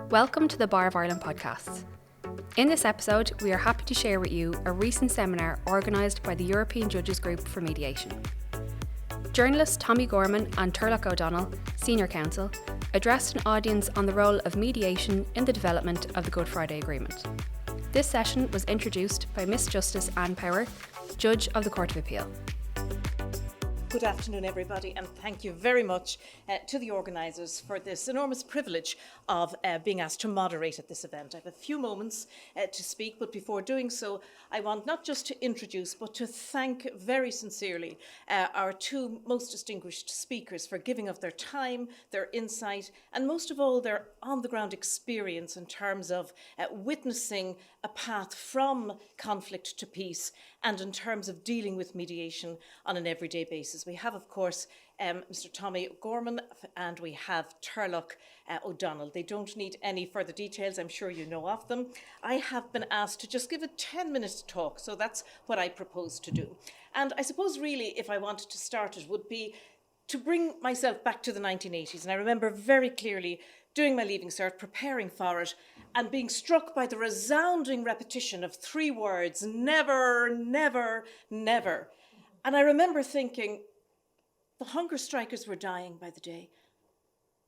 Welcome to the Bar of Ireland podcast. In this episode, we are happy to share with you a recent seminar organised by the European Judges Group for Mediation. Journalists Tommie Gorman and Turlough O'Donnell, Senior Counsel, addressed an audience on the role of mediation in the development of the Good Friday Agreement. This session was introduced by Miss Justice Anne Power, Judge of the Court of Appeal. Good afternoon, everybody, and thank you very much to the organisers for this enormous privilege of being asked to moderate at this event. I have a few moments to speak, but before doing so, I want not just to introduce, but to thank very sincerely our two most distinguished speakers for giving of their time, their insight, and most of all, their on-the-ground experience in terms of witnessing a path from conflict to peace and in terms of dealing with mediation on an everyday basis. We have, of course, Mr. Tommie Gorman and we have Turlough O'Donnell. They don't need any further details. I'm sure you know of them. I have been asked to just give a 10-minute talk, so that's what I propose to do. And I suppose really, if I wanted to start, it would be to bring myself back to the 1980s. And I remember very clearly doing my Leaving Cert, preparing for it, and being struck by the resounding repetition of three words, never, never, never. And I remember thinking, the hunger strikers were dying by the day.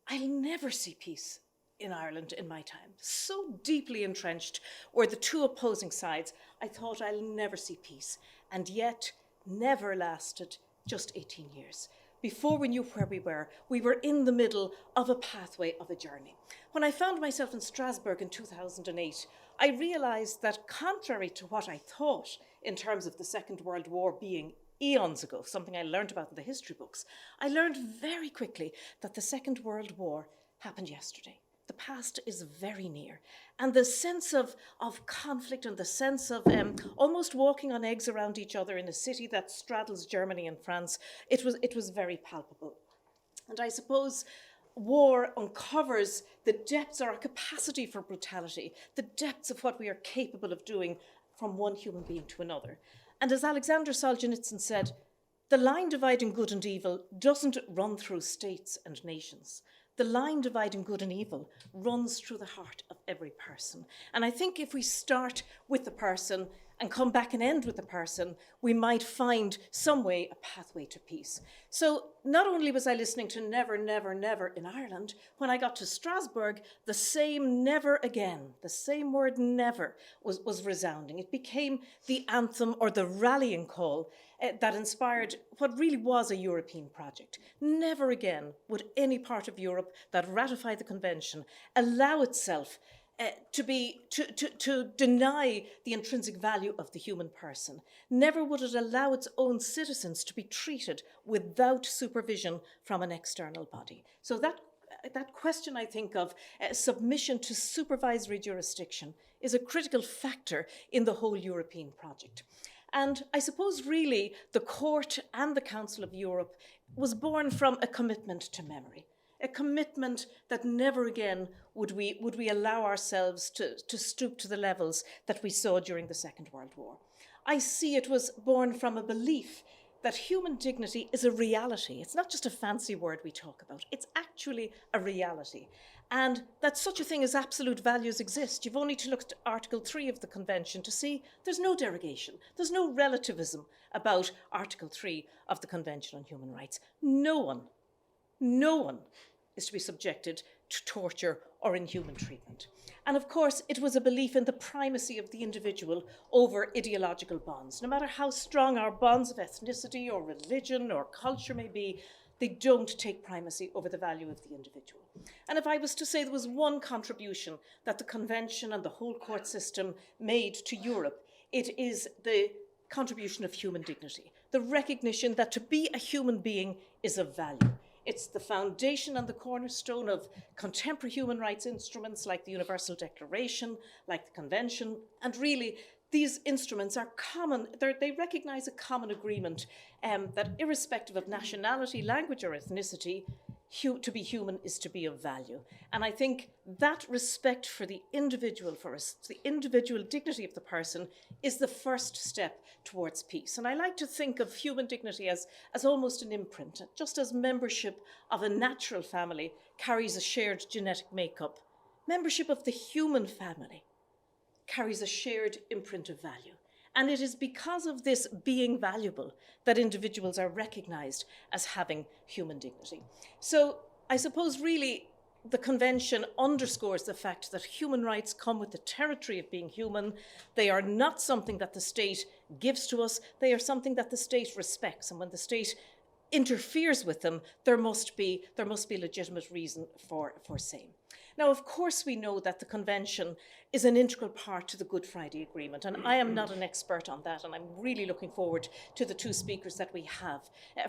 I'll never see peace in Ireland in my time. So deeply entrenched were the two opposing sides, I thought I'll never see peace. And yet, never lasted just 18 years. Before we knew where we were in the middle of a pathway of a journey. When I found myself in Strasbourg in 2008, I realised that contrary to what I thought in terms of the Second World War being eons ago, something I learned about in the history books, I learned very quickly that the Second World War happened yesterday. The past is very near. And the sense of conflict and the sense of almost walking on eggs around each other in a city that straddles Germany and France, it was very palpable. And I suppose war uncovers the depths of our capacity for brutality, the depths of what we are capable of doing from one human being to another. And as Alexander Solzhenitsyn said, the line dividing good and evil doesn't run through states and nations. The line dividing good and evil runs through the heart of every person. And I think if we start with the person and come back and end with the person, we might find some way, a pathway to peace. So not only was I listening to never, never, never in Ireland, when I got to Strasbourg, the same never again, the same word never was resounding. It became the anthem or the rallying call that inspired what really was a European project. Never again would any part of Europe that ratified the convention allow itself to deny the intrinsic value of the human person. Never would it allow its own citizens to be treated without supervision from an external body. So that question, I think, of submission to supervisory jurisdiction is a critical factor in the whole European project. And I suppose really the Court and the Council of Europe was born from a commitment to memory, a commitment that never again would we allow ourselves to stoop to the levels that we saw during the Second World War. I see it was born from a belief that human dignity is a reality. It's not just a fancy word we talk about. It's actually a reality. And that such a thing as absolute values exist. You've only to look at Article 3 of the Convention to see there's no derogation. There's no relativism about Article 3 of the Convention on Human Rights. No one is to be subjected to torture or inhuman treatment. And of course, it was a belief in the primacy of the individual over ideological bonds. No matter how strong our bonds of ethnicity or religion or culture may be, they don't take primacy over the value of the individual. And if I was to say there was one contribution that the Convention and the whole court system made to Europe, it is the contribution of human dignity, the recognition that to be a human being is of value. It's the foundation and the cornerstone of contemporary human rights instruments like the Universal Declaration, like the Convention, and really these instruments are common. They recognise a common agreement that irrespective of nationality, language or ethnicity, to be human is to be of value. And I think that respect for the individual, for us, the individual dignity of the person, is the first step towards peace. And I like to think of human dignity as almost an imprint, just as membership of a natural family carries a shared genetic makeup. Membership of the human family carries a shared imprint of value. And it is because of this being valuable that individuals are recognised as having human dignity. So I suppose really the Convention underscores the fact that human rights come with the territory of being human. They are not something that the state gives to us. They are something that the state respects. And when the state interferes with them, there must be legitimate reason for same. Now, of course, we know that the Convention is an integral part to the Good Friday Agreement, and I am not an expert on that, and I'm really looking forward to the two speakers that we have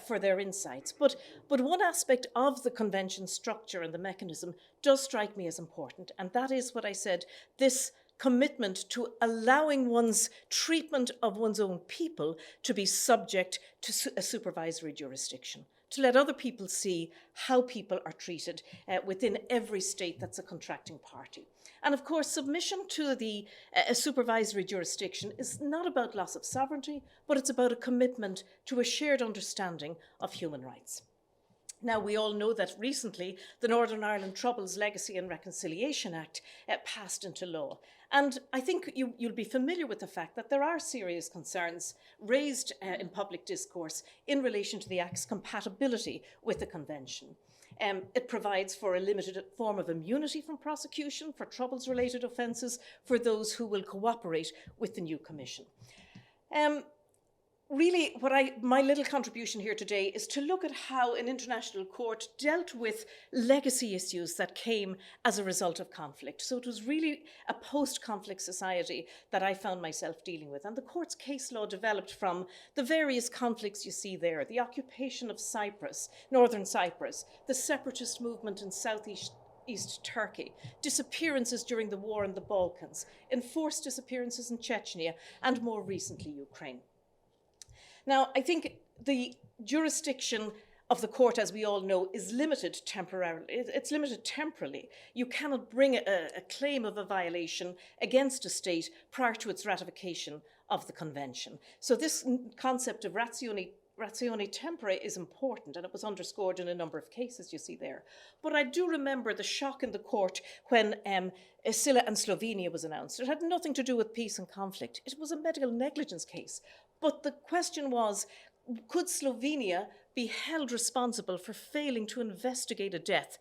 for their insights. But one aspect of the Convention structure and the mechanism does strike me as important, and that is what I said, this commitment to allowing one's treatment of one's own people to be subject to a supervisory jurisdiction, to let other people see how people are treated within every state that's a contracting party. And of course, submission to the supervisory jurisdiction is not about loss of sovereignty, but it's about a commitment to a shared understanding of human rights. Now, we all know that recently the Northern Ireland Troubles Legacy and Reconciliation Act passed into law. And I think you'll be familiar with the fact that there are serious concerns raised in public discourse in relation to the Act's compatibility with the Convention. It provides for a limited form of immunity from prosecution for Troubles-related offences for those who will cooperate with the new Commission. Really, my little contribution here today is to look at how an international court dealt with legacy issues that came as a result of conflict. So it was really a post-conflict society that I found myself dealing with. And the court's case law developed from the various conflicts you see there, the occupation of Cyprus, northern Cyprus, the separatist movement in southeast Turkey, disappearances during the war in the Balkans, enforced disappearances in Chechnya, and more recently, Ukraine. Now, I think the jurisdiction of the court, as we all know, is limited temporarily. It's limited temporally. You cannot bring a claim of a violation against a state prior to its ratification of the Convention. So this concept of ratione tempore is important, and it was underscored in a number of cases you see there. But I do remember the shock in the court when Scylla and Slovenia was announced. It had nothing to do with peace and conflict. It was a medical negligence case. But the question was, could Slovenia be held responsible for failing to investigate a death,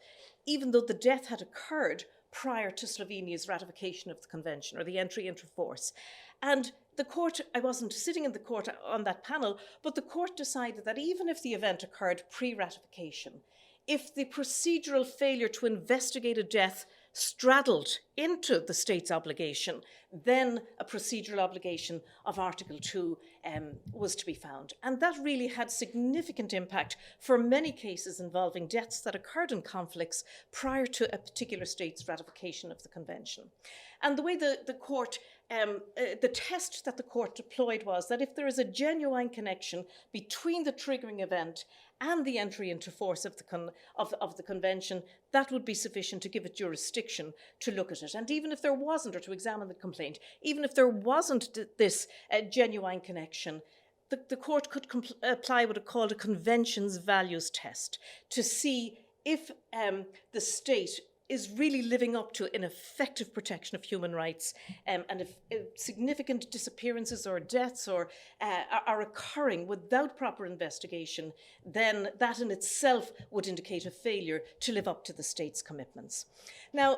even though the death had occurred prior to Slovenia's ratification of the Convention or the entry into force? And the court, I wasn't sitting in the court on that panel, but the court decided that even if the event occurred pre-ratification, if the procedural failure to investigate a death straddled into the state's obligation, then a procedural obligation of Article 2 was to be found. And that really had significant impact for many cases involving deaths that occurred in conflicts prior to a particular state's ratification of the Convention. And the way the court, the test that the court deployed was that if there is a genuine connection between the triggering event and the entry into force of the Convention, that would be sufficient to give it jurisdiction to look at it. And even if there wasn't, or to examine the complaint, even if there wasn't this genuine connection, the court could apply what it called a Convention's values test to see if the state is really living up to an effective protection of human rights, and if significant disappearances or deaths are occurring without proper investigation, then that in itself would indicate a failure to live up to the state's commitments. Now,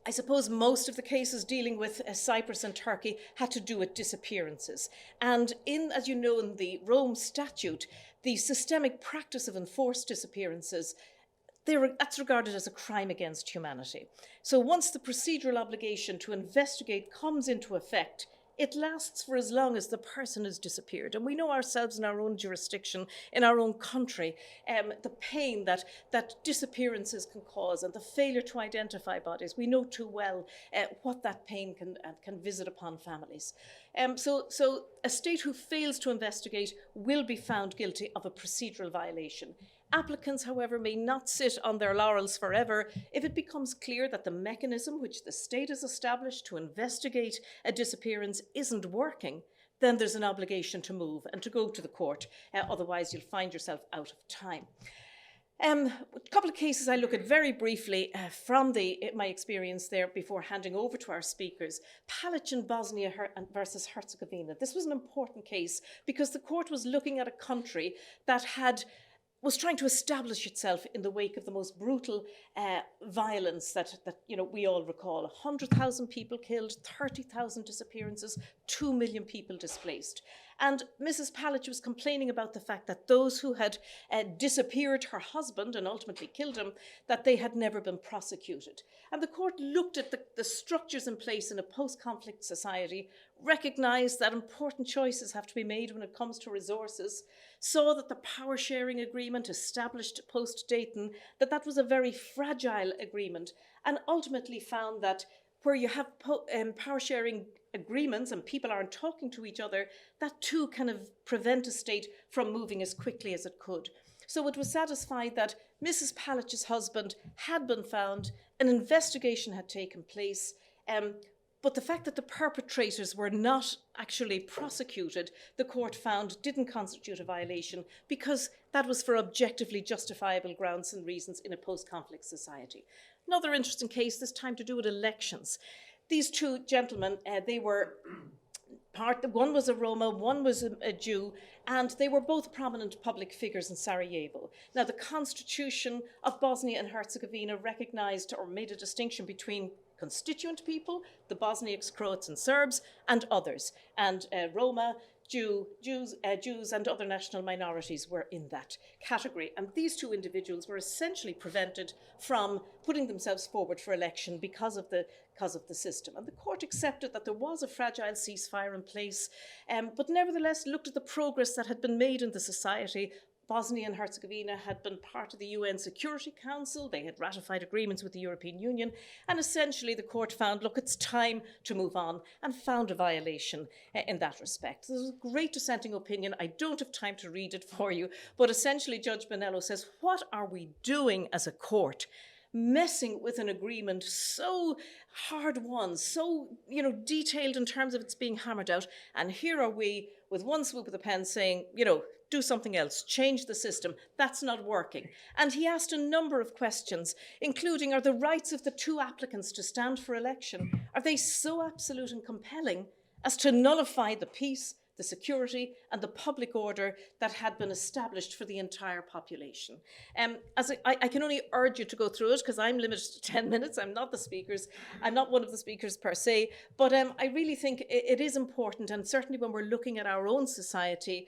I suppose most of the cases dealing with Cyprus and Turkey had to do with disappearances. And as you know, in the Rome Statute, the systemic practice of enforced disappearances, that's regarded as a crime against humanity. So once the procedural obligation to investigate comes into effect, it lasts for as long as the person has disappeared. And we know ourselves in our own jurisdiction, in our own country, the pain that disappearances can cause and the failure to identify bodies. We know too well what that pain can visit upon families. So a state who fails to investigate will be found guilty of a procedural violation. Applicants, however, may not sit on their laurels forever. If it becomes clear that the mechanism which the state has established to investigate a disappearance isn't working, then there's an obligation to move and to go to the court. Otherwise, you'll find yourself out of time. A couple of cases I look at very briefly from my experience there before handing over to our speakers. Palic in Bosnia versus Herzegovina. This was an important case because the court was looking at a country that was trying to establish itself in the wake of the most brutal violence that we all recall. 100,000 people killed, 30,000 disappearances, 2 million people displaced. And Mrs. Palic was complaining about the fact that those who had disappeared her husband and ultimately killed him, that they had never been prosecuted. And the court looked at the structures in place in a post-conflict society, recognised that important choices have to be made when it comes to resources, saw that the power-sharing agreement established post-Dayton, that was a very fragile agreement, and ultimately found that where you have power-sharing agreements and people aren't talking to each other, that too kind of prevent a state from moving as quickly as it could. So it was satisfied that Mrs. Palic's husband had been found, an investigation had taken place, but the fact that the perpetrators were not actually prosecuted, the court found didn't constitute a violation because that was for objectively justifiable grounds and reasons in a post-conflict society. Another interesting case, this time to do with elections. These two gentlemen, they were one was a Roma, one was a Jew, and they were both prominent public figures in Sarajevo. Now, the constitution of Bosnia and Herzegovina recognized or made a distinction between constituent people, the Bosniaks, Croats and Serbs, and others. And Roma, Jews and other national minorities were in that category. And these two individuals were essentially prevented from putting themselves forward for election because of the system. And the court accepted that there was a fragile ceasefire in place, but nevertheless looked at the progress that had been made in the society. Bosnia and Herzegovina had been part of the UN Security Council. They had ratified agreements with the European Union. And essentially the court found, look, it's time to move on, and found a violation in that respect. There's a great dissenting opinion. I don't have time to read it for you, but essentially Judge Bonello says, what are we doing as a court? Messing with an agreement so hard won, so detailed in terms of its being hammered out. And here are we with one swoop of the pen saying, do something else, change the system. That's not working. And he asked a number of questions, including, are the rights of the two applicants to stand for election, are they so absolute and compelling as to nullify the peace, the security and the public order that had been established for the entire population? I can only urge you to go through it because I'm limited to 10 minutes. I'm not one of the speakers per se, but I really think it is important, and certainly when we're looking at our own society,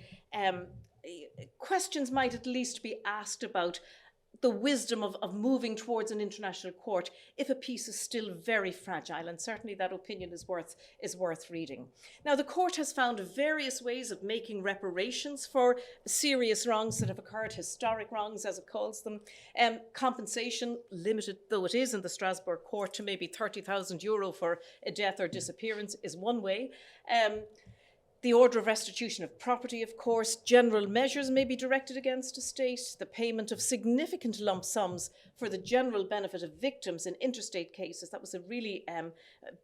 questions might at least be asked about the wisdom of moving towards an international court if a piece is still very fragile, and certainly that opinion is worth reading. Now, the court has found various ways of making reparations for serious wrongs that have occurred, historic wrongs as it calls them. Compensation, limited though it is in the Strasbourg court to maybe €30,000 for a death or disappearance, is one way. The order of restitution of property, of course, general measures may be directed against a state, the payment of significant lump sums for the general benefit of victims in interstate cases. That was a really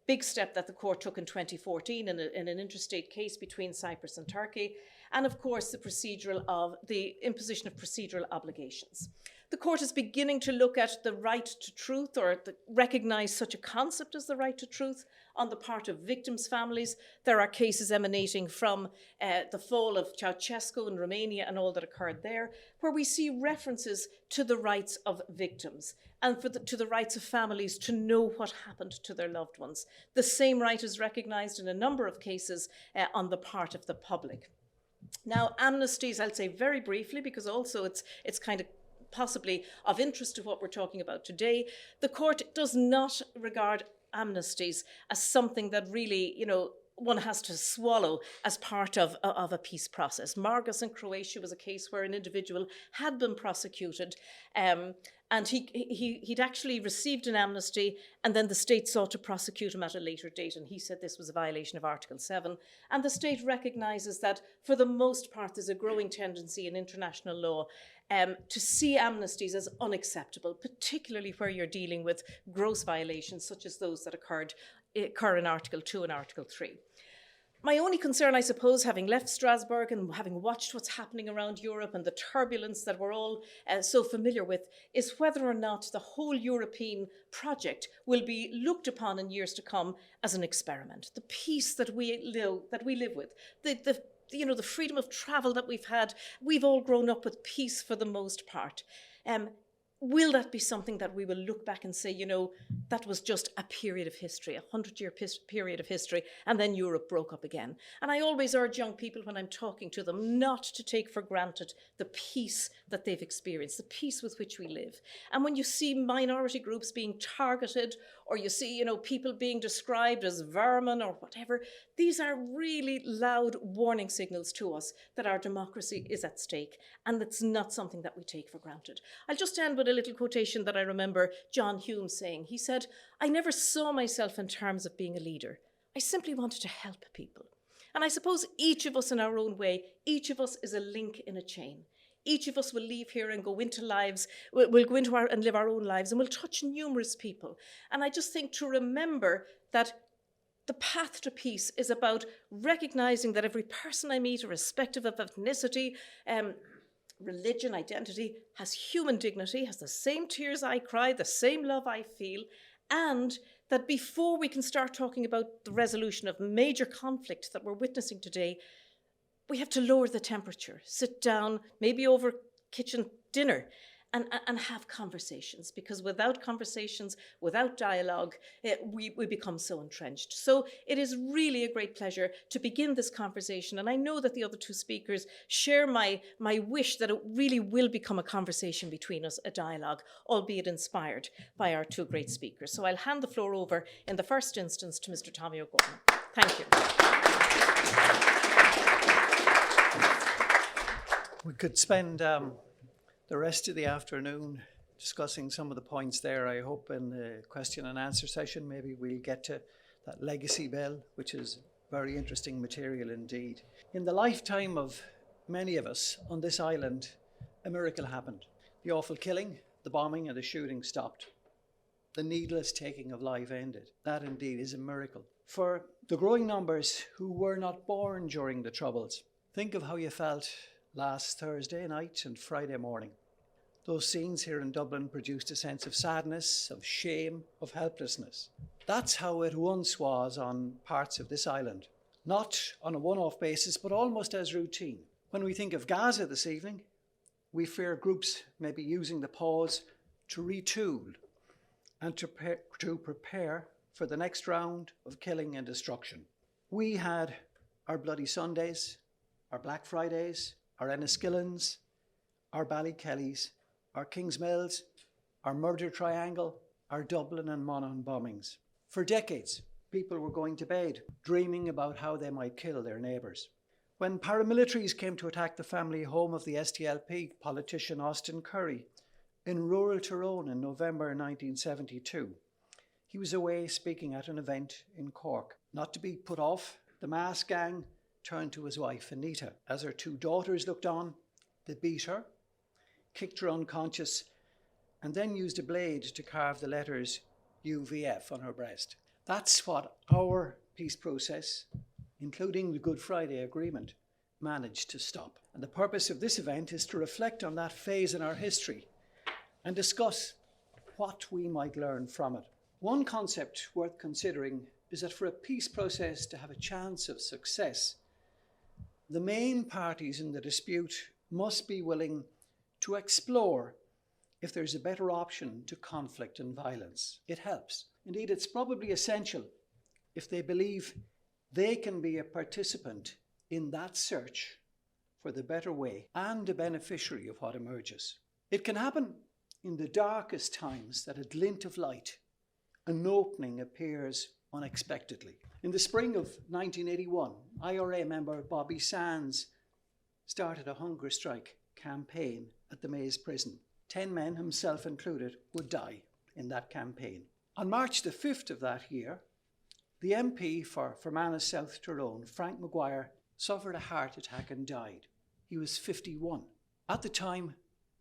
big step that the court took in 2014 in an interstate case between Cyprus and Turkey. And of course, the imposition of procedural obligations. The court is beginning to look at the right to truth, or recognise such a concept as the right to truth on the part of victims' families. There are cases emanating from the fall of Ceausescu in Romania and all that occurred there, where we see references to the rights of victims and to the rights of families to know what happened to their loved ones. The same right is recognised in a number of cases on the part of the public. Now, amnesties, I'll say very briefly, because also it's kind of possibly of interest to what we're talking about today. The court does not regard amnesties as something that really, one has to swallow as part of a peace process. Margus in Croatia was a case where an individual had been prosecuted, and he'd actually received an amnesty, and then the state sought to prosecute him at a later date, and he said this was a violation of Article 7. And the state recognises that, for the most part, there's a growing tendency in international law to see amnesties as unacceptable, particularly where you're dealing with gross violations such as those that occur in Article 2 and Article 3. My only concern, I suppose, having left Strasbourg and having watched what's happening around Europe and the turbulence that we're all so familiar with, is whether or not the whole European project will be looked upon in years to come as an experiment. The peace that we live with, the freedom of travel that we've had, we've all grown up with peace for the most part. Will that be something that we will look back and say, that was just a period of history, 100-year period of history, and then Europe broke up again? And I always urge young people when I'm talking to them not to take for granted the peace that they've experienced, the peace with which we live. And when you see minority groups being targeted, or you see, people being described as vermin or whatever, these are really loud warning signals to us that our democracy is at stake, and that's not something that we take for granted. I'll just end with a little quotation that I remember John Hume saying. He said, "I never saw myself in terms of being a leader. I simply wanted to help people." And I suppose each of us in our own way, each of us is a link in a chain. Each of us will leave here and go into lives, we'll go into and live our own lives, and we'll touch numerous people. And I just think to remember that the path to peace is about recognizing that every person I meet, irrespective of ethnicity, religion, identity, has human dignity, has the same tears I cry, the same love I feel, and that before we can start talking about the resolution of major conflict that we're witnessing today, we have to lower the temperature, sit down, maybe over kitchen dinner, and have conversations, because without conversations, without dialogue, we become so entrenched. So it is really a great pleasure to begin this conversation, and I know that the other two speakers share my wish that it really will become a conversation between us, a dialogue, albeit inspired by our two great speakers. So I'll hand the floor over in the first instance to Mr. Tommie Gorman. Thank you. We could spend the rest of the afternoon discussing some of the points there. I hope in the question and answer session maybe we'll get to that legacy bill, which is very interesting material indeed. In the lifetime of many of us on this island, a miracle happened. The awful killing, the bombing and the shooting stopped. The needless taking of life ended. That indeed is a miracle. For the growing numbers who were not born during the Troubles, think of how you felt last Thursday night and Friday morning. Those scenes here in Dublin produced a sense of sadness, of shame, of helplessness. That's how it once was on parts of this island. Not on a one-off basis, but almost as routine. When we think of Gaza this evening, we fear groups may be using the pause to retool and to prepare for the next round of killing and destruction. We had our Bloody Sundays, our Black Fridays, our Enniskillens, our Ballykellys, our Kingsmills, our Murder Triangle, our Dublin and Monaghan bombings. For decades, people were going to bed, dreaming about how they might kill their neighbours. When paramilitaries came to attack the family home of the SDLP politician Austin Curry in rural Tyrone in November 1972, he was away speaking at an event in Cork. Not to be put off, the mass gang turned to his wife, Anita. As her two daughters looked on, they beat her, kicked her unconscious, and then used a blade to carve the letters UVF on her breast. That's what our peace process, including the Good Friday Agreement, managed to stop. And the purpose of this event is to reflect on that phase in our history and discuss what we might learn from it. One concept worth considering is that for a peace process to have a chance of success, the main parties in the dispute must be willing to explore if there's a better option to conflict and violence. It helps. Indeed, it's probably essential if they believe they can be a participant in that search for the better way and a beneficiary of what emerges. It can happen in the darkest times that a glint of light, an opening appears unexpectedly. In the spring of 1981, IRA member Bobby Sands started a hunger strike campaign at the Maze prison. 10 men, himself included, would die in that campaign. On March the 5th of that year, the MP for Fermanagh South Tyrone, Frank Maguire, suffered a heart attack and died. He was 51. At the time,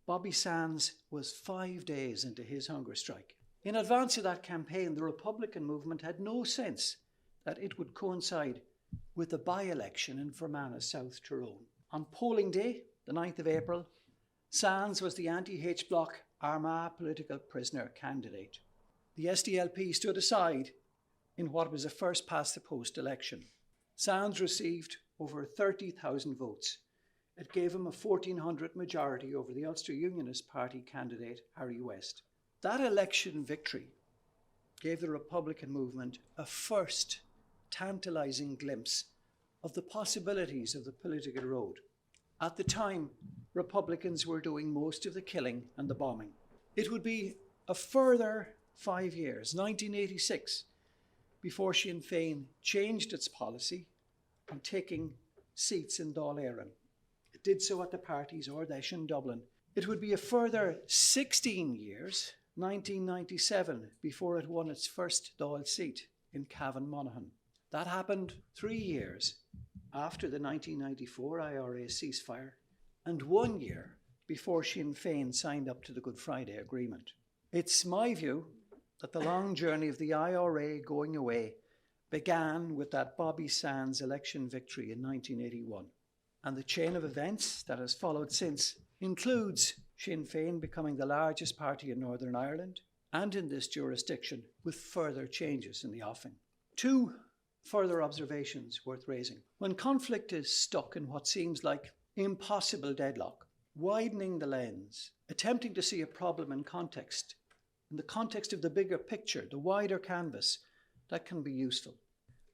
Bobby Sands was 5 days into his hunger strike. In advance of that campaign, the Republican movement had no sense that it would coincide with a by-election in Fermanagh, South Tyrone. On polling day, the 9th of April, Sands was the anti-H Bloc Armagh political prisoner candidate. The SDLP stood aside in what was a first-past-the-post election. Sands received over 30,000 votes. It gave him a 1,400 majority over the Ulster Unionist Party candidate, Harry West. That election victory gave the Republican movement a first tantalising glimpse of the possibilities of the political road. At the time, Republicans were doing most of the killing and the bombing. It would be a further 5 years, 1986, before Sinn Féin changed its policy on taking seats in Dáil Éireann. It did so at the party's Ard Fheis in Dublin. It would be a further 16 years, 1997, before it won its first Dáil seat in Cavan Monaghan. That happened 3 years after the 1994 IRA ceasefire and 1 year before Sinn Féin signed up to the Good Friday Agreement. It's my view that the long journey of the IRA going away began with that Bobby Sands election victory in 1981. And the chain of events that has followed since includes Sinn Féin becoming the largest party in Northern Ireland and in this jurisdiction, with further changes in the offing. 2 further observations worth raising. When conflict is stuck in what seems like impossible deadlock, widening the lens, attempting to see a problem in context, in the context of the bigger picture, the wider canvas, that can be useful.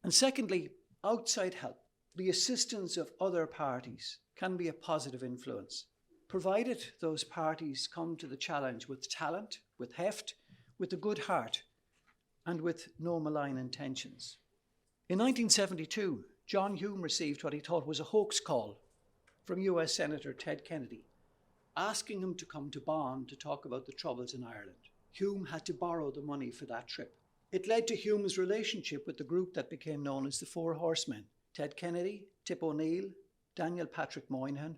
And secondly, outside help, the assistance of other parties can be a positive influence, provided those parties come to the challenge with talent, with heft, with a good heart, and with no malign intentions. In 1972, John Hume received what he thought was a hoax call from US Senator Ted Kennedy, asking him to come to Bonn to talk about the troubles in Ireland. Hume had to borrow the money for that trip. It led to Hume's relationship with the group that became known as the Four Horsemen: Ted Kennedy, Tip O'Neill, Daniel Patrick Moynihan,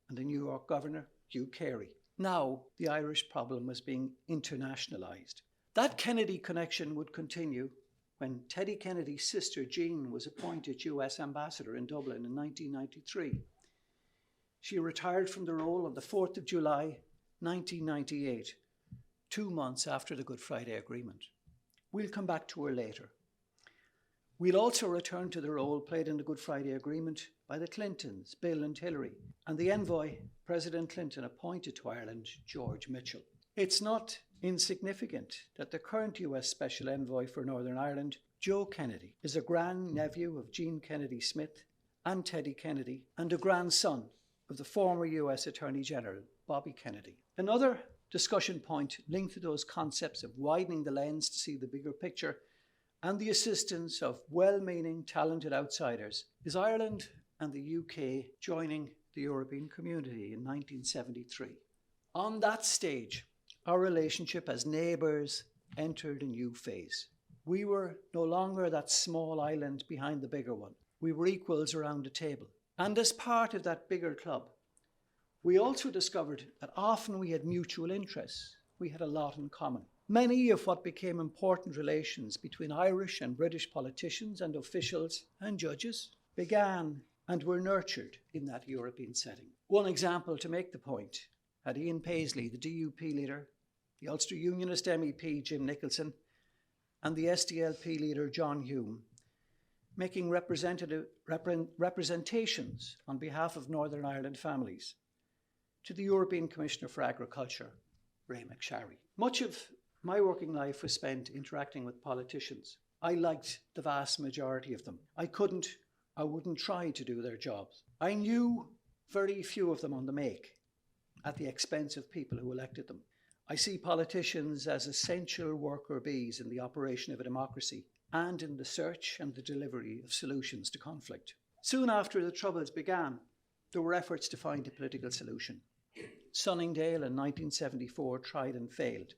and the New York Governor, Hugh Carey. Now, the Irish problem was being internationalised. That Kennedy connection would continue when Teddy Kennedy's sister Jean was appointed US Ambassador in Dublin in 1993. She retired from the role on the 4th of July, 1998, 2 months after the Good Friday Agreement. We'll come back to her later. We'll also return to the role played in the Good Friday Agreement by the Clintons, Bill and Hillary, and the envoy President Clinton appointed to Ireland, George Mitchell. It's not insignificant that the current US Special Envoy for Northern Ireland, Joe Kennedy, is a grandnephew of Jean Kennedy Smith and Teddy Kennedy, and a grandson of the former US Attorney General, Bobby Kennedy. Another discussion point linked to those concepts of widening the lens to see the bigger picture and the assistance of well-meaning, talented outsiders is Ireland and the UK joining the European Community in 1973. On that stage, our relationship as neighbours entered a new phase. We were no longer that small island behind the bigger one. We were equals around a table. And as part of that bigger club, we also discovered that often we had mutual interests. We had a lot in common. Many of what became important relations between Irish and British politicians and officials and judges began and were nurtured in that European setting. One example to make the point had Ian Paisley, the DUP leader, the Ulster Unionist MEP Jim Nicholson, and the SDLP leader John Hume, making representations on behalf of Northern Ireland families to the European Commissioner for Agriculture, Ray McSharry. Much of my working life was spent interacting with politicians. I liked the vast majority of them. I wouldn't try to do their jobs. I knew very few of them on the make at the expense of people who elected them. I see politicians as essential worker bees in the operation of a democracy and in the search and the delivery of solutions to conflict. Soon after the Troubles began, there were efforts to find a political solution. Sunningdale in 1974 tried and failed.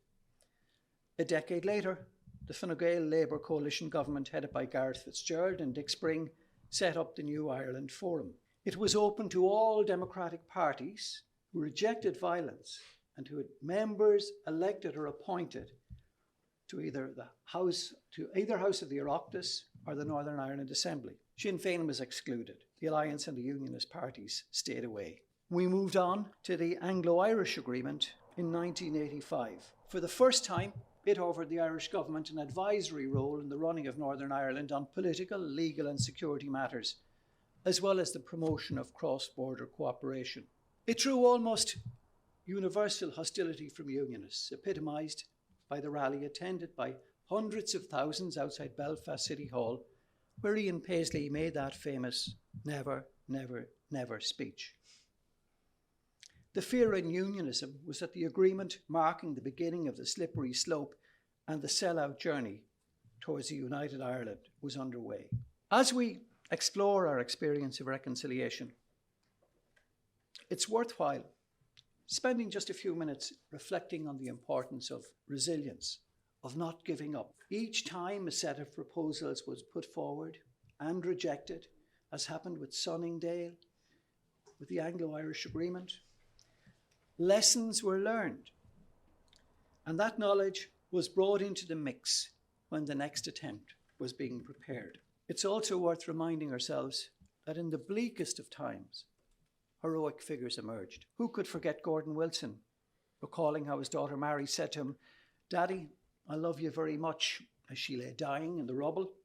A decade later, the Fine Gael Labour coalition government headed by Gareth Fitzgerald and Dick Spring set up the New Ireland Forum. It was open to all democratic parties who rejected violence and who had members elected or appointed to either House of the Oireachtas or the Northern Ireland Assembly. Sinn Féin was excluded. The Alliance and the Unionist parties stayed away. We moved on to the Anglo-Irish Agreement in 1985. For the first time, it offered the Irish government an advisory role in the running of Northern Ireland on political, legal and security matters, as well as the promotion of cross-border cooperation. It drew almost universal hostility from Unionists, epitomised by the rally attended by hundreds of thousands outside Belfast City Hall, where Ian Paisley made that famous "never, never, never" speech. The fear in unionism was that the agreement marking the beginning of the slippery slope and the sellout journey towards a united Ireland was underway. As we explore our experience of reconciliation, it's worthwhile spending just a few minutes reflecting on the importance of resilience, of not giving up. Each time a set of proposals was put forward and rejected, as happened with Sunningdale, with the Anglo-Irish Agreement, lessons were learned, and that knowledge was brought into the mix when the next attempt was being prepared. It's also worth reminding ourselves that in the bleakest of times, heroic figures emerged. Who could forget Gordon Wilson, recalling how his daughter Mary said to him, "Daddy, I love you very much," as she lay dying in the rubble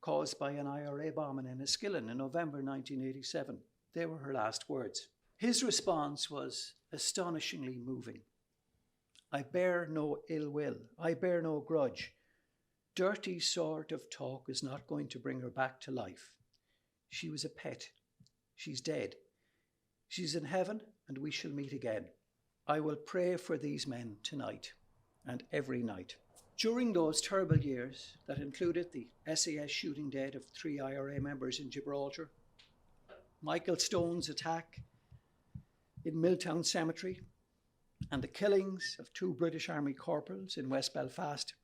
caused by an IRA bombing in Enniskillen in November 1987. They were her last words. His response was astonishingly moving. "I bear no ill will. I bear no grudge. Dirty sort of talk is not going to bring her back to life. She was a pet. She's dead. She's in heaven and we shall meet again. I will pray for these men tonight and every night." During those terrible years that included the SAS shooting dead of 3 IRA members in Gibraltar, Michael Stone's attack in Milltown Cemetery, and the killings of 2 British Army corporals in West Belfast,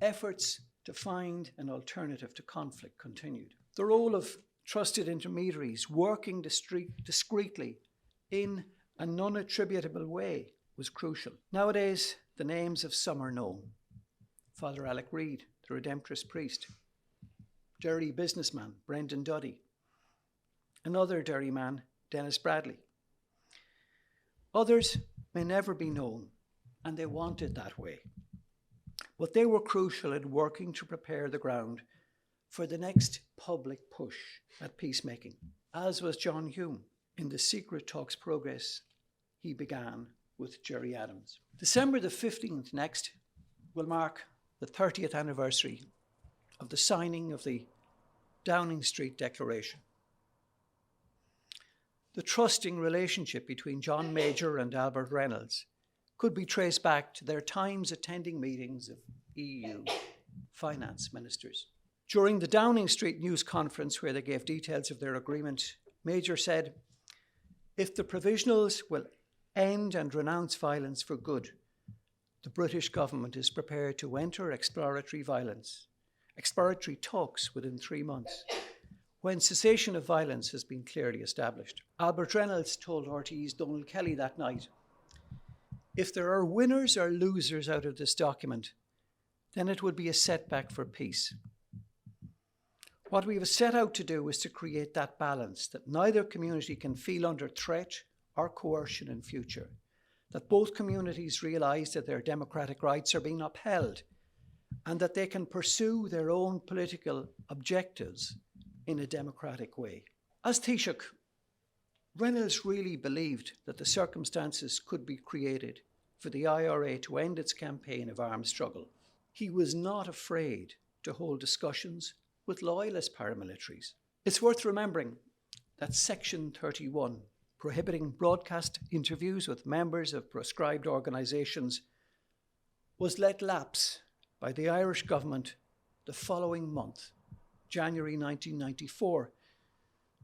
efforts to find an alternative to conflict continued. The role of trusted intermediaries working discreetly in a non-attributable way was crucial. Nowadays, the names of some are known. Father Alec Reid, the Redemptorist priest, Derry businessman Brendan Duddy, another Derry man, Dennis Bradley. Others may never be known, and they want it that way. But they were crucial in working to prepare the ground for the next public push at peacemaking, as was John Hume in the secret talks progress he began with Gerry Adams. December the 15th next will mark the 30th anniversary of the signing of the Downing Street Declaration. The trusting relationship between John Major and Albert Reynolds could be traced back to their times attending meetings of EU finance ministers. During the Downing Street news conference where they gave details of their agreement, Major said, "If the provisionals will end and renounce violence for good, the British government is prepared to enter exploratory talks within 3 months, when cessation of violence has been clearly established." Albert Reynolds told RTÉ's Donald Kelly that night, "If there are winners or losers out of this document, then it would be a setback for peace. What we have set out to do is to create that balance that neither community can feel under threat or coercion in future, that both communities realise that their democratic rights are being upheld and that they can pursue their own political objectives in a democratic way." As Taoiseach, Reynolds really believed that the circumstances could be created for the IRA to end its campaign of armed struggle. He was not afraid to hold discussions with loyalist paramilitaries. It's worth remembering that Section 31, prohibiting broadcast interviews with members of proscribed organisations, was let lapse by the Irish government the following month, January 1994,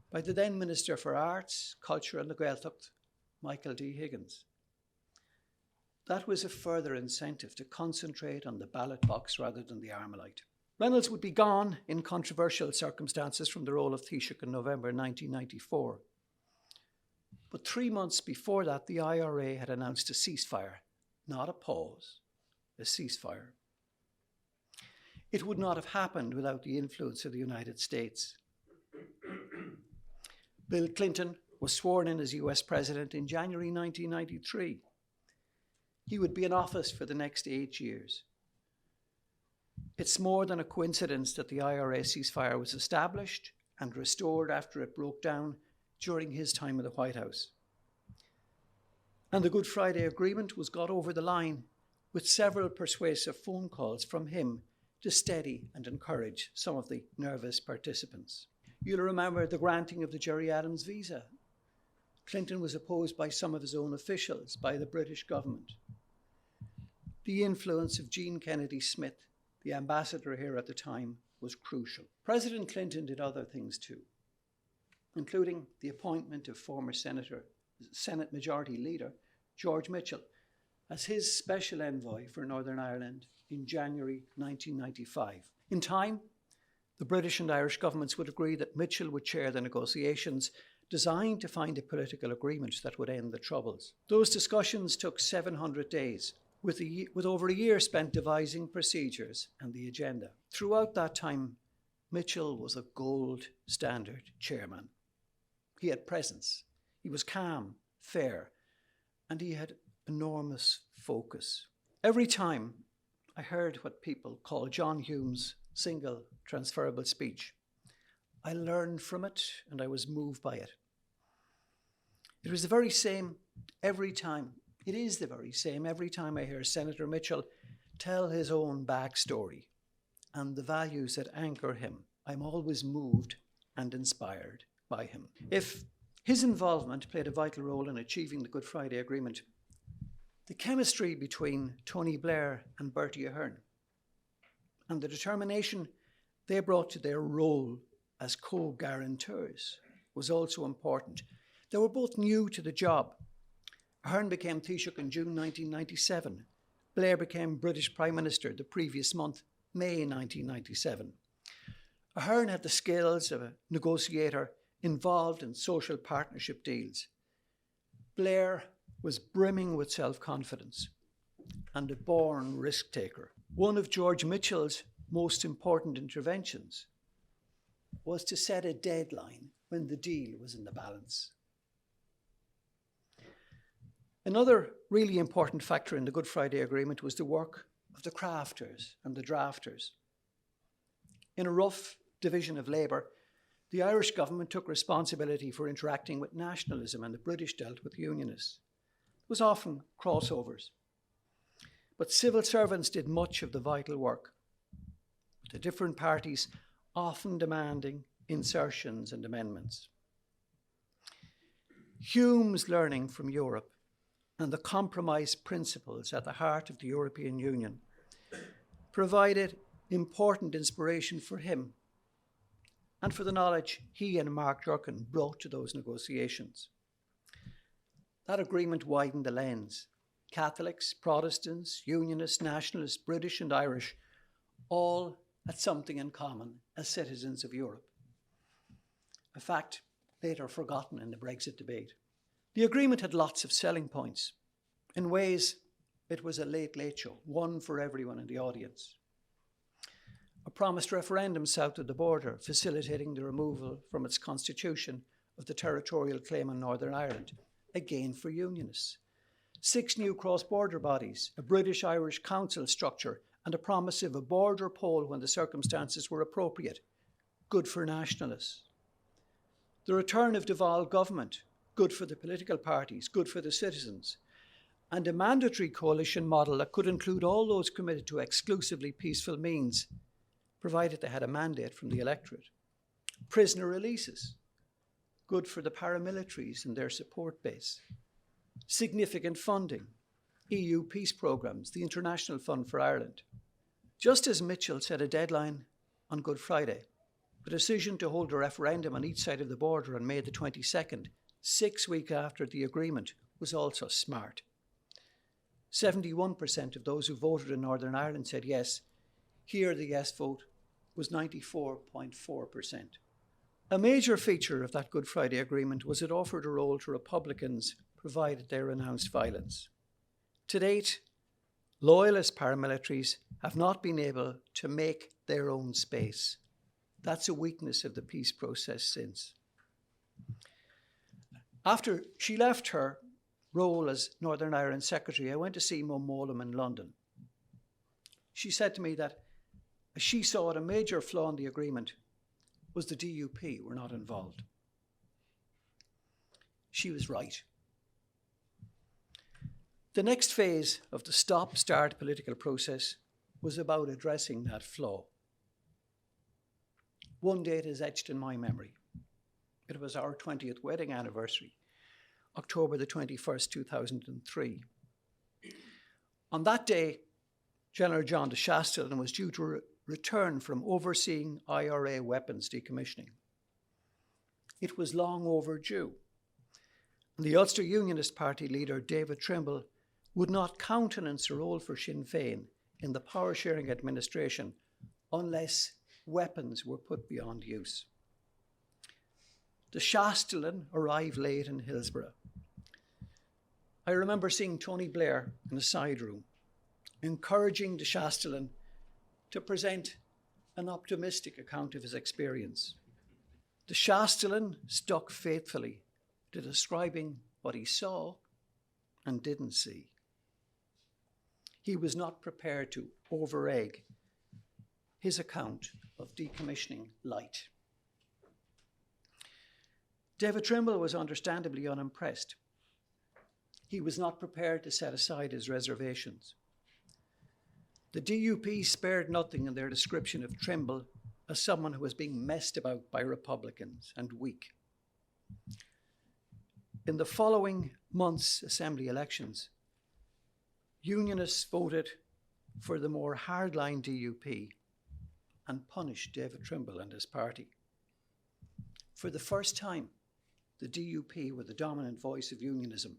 by the then Minister for Arts, Culture and the Gaeltacht, Michael D. Higgins. That was a further incentive to concentrate on the ballot box rather than the Armalite. Reynolds would be gone in controversial circumstances from the role of Taoiseach in November 1994. But 3 months before that, the IRA had announced a ceasefire, not a pause, a ceasefire. It would not have happened without the influence of the United States. Bill Clinton was sworn in as US President in January 1993. He would be in office for the next 8 years. It's more than a coincidence that the IRA ceasefire was established and restored after it broke down during his time in the White House. And the Good Friday Agreement was got over the line with several persuasive phone calls from him to steady and encourage some of the nervous participants. You'll remember the granting of the Gerry Adams visa. Clinton was opposed by some of his own officials, by the British government. The influence of Jean Kennedy Smith, the ambassador here at the time, was crucial. President Clinton did other things too, including the appointment of former Senate Majority Leader George Mitchell as his special envoy for Northern Ireland in January 1995. In time, the British and Irish governments would agree that Mitchell would chair the negotiations designed to find a political agreement that would end the Troubles. Those discussions took 700 days, with over a year spent devising procedures and the agenda. Throughout that time, Mitchell was a gold standard chairman. He had presence, he was calm, fair, and he had enormous focus. Every time I heard what people call John Hume's single transferable speech, I learned from it and I was moved by it. It was the very same every time. It is the very same every time I hear Senator Mitchell tell his own backstory and the values that anchor him. I'm always moved and inspired by him. If his involvement played a vital role in achieving the Good Friday Agreement, the chemistry between Tony Blair and Bertie Ahern and the determination they brought to their role as co-guarantors was also important. They were both new to the job. Ahern became Taoiseach in June 1997. Blair became British Prime Minister the previous month, May 1997. Ahern had the skills of a negotiator involved in social partnership deals. Blair was brimming with self-confidence and a born risk-taker. One of George Mitchell's most important interventions was to set a deadline when the deal was in the balance. Another really important factor in the Good Friday Agreement was the work of the crafters and the drafters. In a rough division of labour, the Irish government took responsibility for interacting with nationalism and the British dealt with unionists. There was often crossovers. But civil servants did much of the vital work, with the different parties often demanding insertions and amendments. Hume's learning from Europe and the compromise principles at the heart of the European Union provided important inspiration for him and for the knowledge he and Mark Durkan brought to those negotiations. That agreement widened the lens. Catholics, Protestants, Unionists, Nationalists, British and Irish, all had something in common as citizens of Europe. A fact later forgotten in the Brexit debate. The agreement had lots of selling points. In ways, it was a late show, one for everyone in the audience. A promised referendum south of the border, facilitating the removal from its constitution of the territorial claim on Northern Ireland, again for unionists. 6 new cross-border bodies, a British-Irish council structure, and a promise of a border poll when the circumstances were appropriate, good for nationalists. The return of devolved government, good for the political parties, good for the citizens, and a mandatory coalition model that could include all those committed to exclusively peaceful means, provided they had a mandate from the electorate. Prisoner releases, good for the paramilitaries and their support base. Significant funding, EU peace programmes, the International Fund for Ireland. Just as Mitchell set a deadline on Good Friday, the decision to hold a referendum on each side of the border on May the 22nd, 6 weeks after the agreement, was also smart. 71% of those who voted in Northern Ireland said yes. Here the yes vote was 94.4%. A major feature of that Good Friday Agreement was it offered a role to Republicans provided they renounced violence. To date, loyalist paramilitaries have not been able to make their own space. That's a weakness of the peace process since. After she left her role as Northern Ireland Secretary, I went to see Mum Molam in London. She said to me that, as she saw it, a major flaw in the agreement was the DUP were not involved. She was right. The next phase of the stop-start political process was about addressing that flaw. One date is etched in my memory. It was our 20th wedding anniversary, October the 21st, 2003. On that day, General John de Chastelain was due to return from overseeing IRA weapons decommissioning. It was long overdue. And the Ulster Unionist Party leader, David Trimble, would not countenance a role for Sinn Féin in the power-sharing administration unless weapons were put beyond use. De Chastelain arrived late in Hillsborough. I remember seeing Tony Blair in a side room, encouraging de Chastelain to present an optimistic account of his experience. De Chastelain stuck faithfully to describing what he saw and didn't see. He was not prepared to over-egg his account of decommissioning light. David Trimble was understandably unimpressed. He was not prepared to set aside his reservations. The DUP spared nothing in their description of Trimble as someone who was being messed about by Republicans and weak. In the following month's Assembly elections, Unionists voted for the more hardline DUP and punished David Trimble and his party. For the first time, the DUP were the dominant voice of unionism.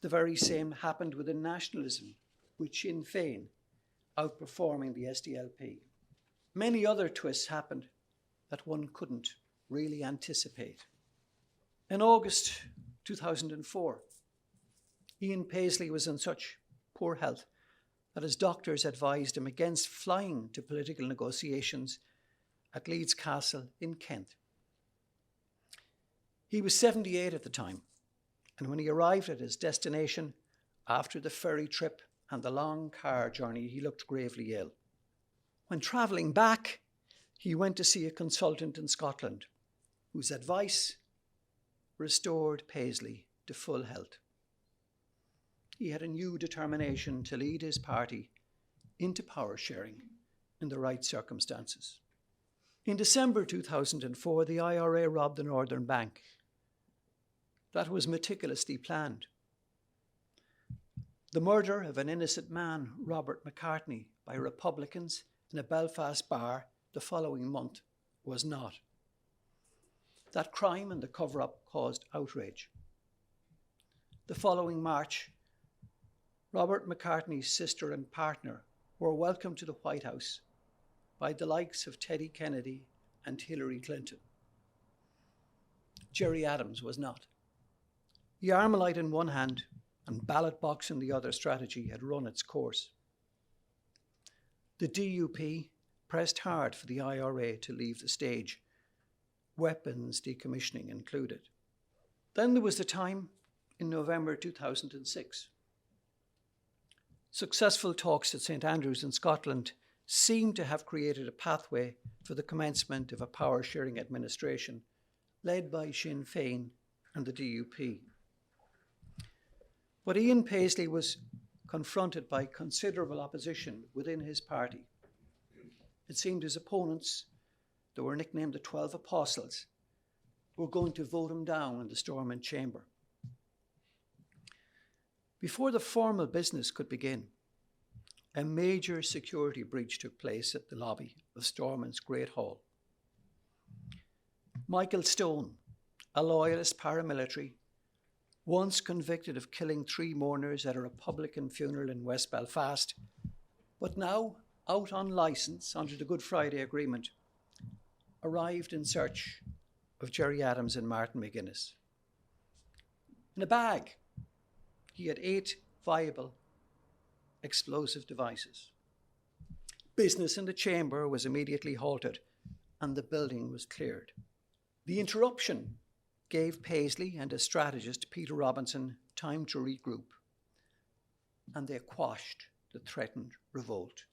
The very same happened within nationalism, with Sinn Féin outperforming the SDLP. Many other twists happened that one couldn't really anticipate. In August 2004, Ian Paisley was in such poor health that his doctors advised him against flying to political negotiations at Leeds Castle in Kent. He was 78 at the time, and when he arrived at his destination after the ferry trip and the long car journey, he looked gravely ill. When travelling back, he went to see a consultant in Scotland, whose advice restored Paisley to full health. He had a new determination to lead his party into power sharing in the right circumstances. In December 2004, the IRA robbed the Northern Bank. That was meticulously planned. The murder of an innocent man, Robert McCartney, by Republicans in a Belfast bar the following month was not. That crime and the cover-up caused outrage. The following March, Robert McCartney's sister and partner were welcomed to the White House by the likes of Teddy Kennedy and Hillary Clinton. Gerry Adams was not. The Armalite in one hand and ballot box in the other strategy had run its course. The DUP pressed hard for the IRA to leave the stage, weapons decommissioning included. Then there was the time in November 2006. Successful talks at St Andrews in Scotland seemed to have created a pathway for the commencement of a power-sharing administration led by Sinn Féin and the DUP. But Ian Paisley was confronted by considerable opposition within his party. It seemed his opponents, that were nicknamed the 12 Apostles, were going to vote him down in the Stormont chamber. Before the formal business could begin, a major security breach took place at the lobby of Stormont's Great Hall. Michael Stone, a loyalist paramilitary, once convicted of killing 3 mourners at a Republican funeral in West Belfast, but now out on licence under the Good Friday Agreement, arrived in search of Gerry Adams and Martin McGuinness. In a bag, he had 8 viable explosive devices. Business in the chamber was immediately halted and the building was cleared. The interruption gave Paisley and his strategist Peter Robinson time to regroup, and they quashed the threatened revolt.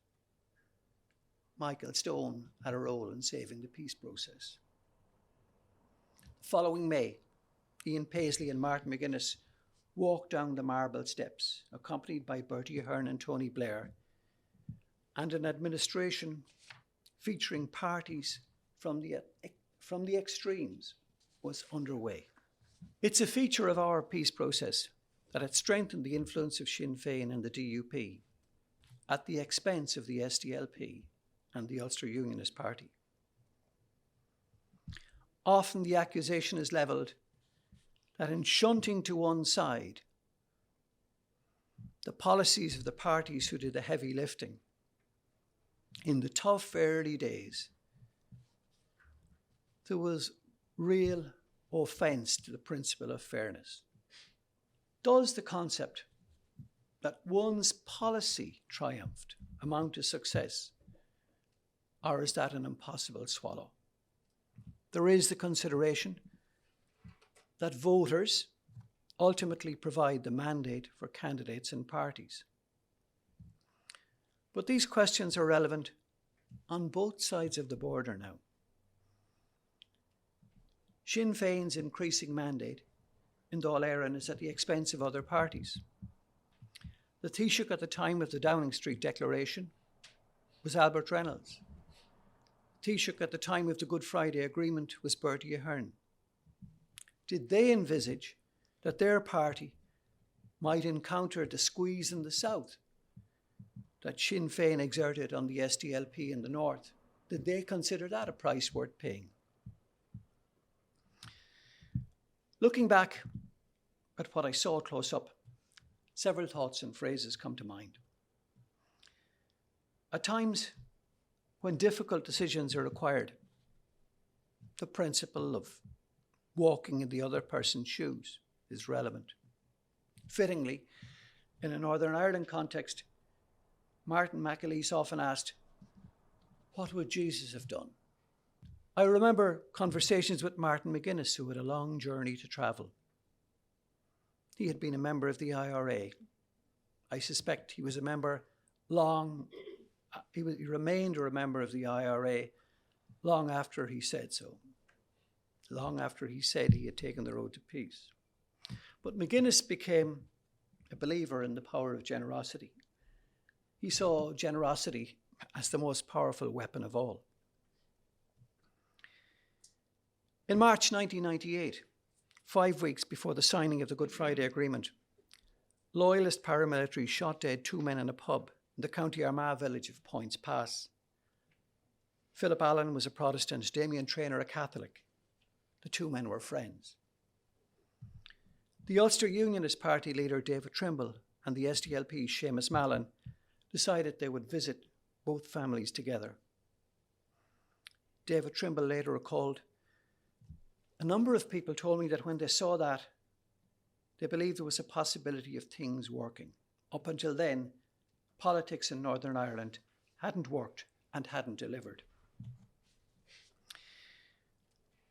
Michael Stone had a role in saving the peace process. The following May, Ian Paisley and Martin McGuinness walked down the marble steps, accompanied by Bertie Ahern and Tony Blair, and an administration featuring parties from the extremes was underway. It's a feature of our peace process that it strengthened the influence of Sinn Féin and the DUP at the expense of the SDLP and the Ulster Unionist Party. Often the accusation is levelled that in shunting to one side, the policies of the parties who did the heavy lifting in the tough early days, there was real offence to the principle of fairness. Does the concept that one's policy triumphed amount to success, or is that an impossible swallow? There is the consideration that voters ultimately provide the mandate for candidates and parties. But these questions are relevant on both sides of the border now. Sinn Féin's increasing mandate in Dáil Éireann is at the expense of other parties. The Taoiseach at the time of the Downing Street Declaration was Albert Reynolds. The Taoiseach at the time of the Good Friday Agreement was Bertie Ahern. Did they envisage that their party might encounter the squeeze in the south that Sinn Féin exerted on the SDLP in the north? Did they consider that a price worth paying? Looking back at what I saw close up, several thoughts and phrases come to mind. At times, when difficult decisions are required, the principle of walking in the other person's shoes is relevant. Fittingly, in a Northern Ireland context, Martin McAleese often asked, "What would Jesus have done?" I remember conversations with Martin McGuinness, who had a long journey to travel. He had been a member of the IRA. I suspect he was a member he remained a member of the IRA long after he said so, long after he said he had taken the road to peace. But McGuinness became a believer in the power of generosity. He saw generosity as the most powerful weapon of all. In March 1998, 5 weeks before the signing of the Good Friday Agreement, loyalist paramilitaries shot dead 2 men in a pub in the County Armagh village of Points Pass. Philip Allen was a Protestant, Damien Traynor a Catholic. The 2 men were friends. The Ulster Unionist Party leader David Trimble and the SDLP's Seamus Mallon decided they would visit both families together. David Trimble later recalled, "A number of people told me that when they saw that, they believed there was a possibility of things working. Up until then, politics in Northern Ireland hadn't worked and hadn't delivered."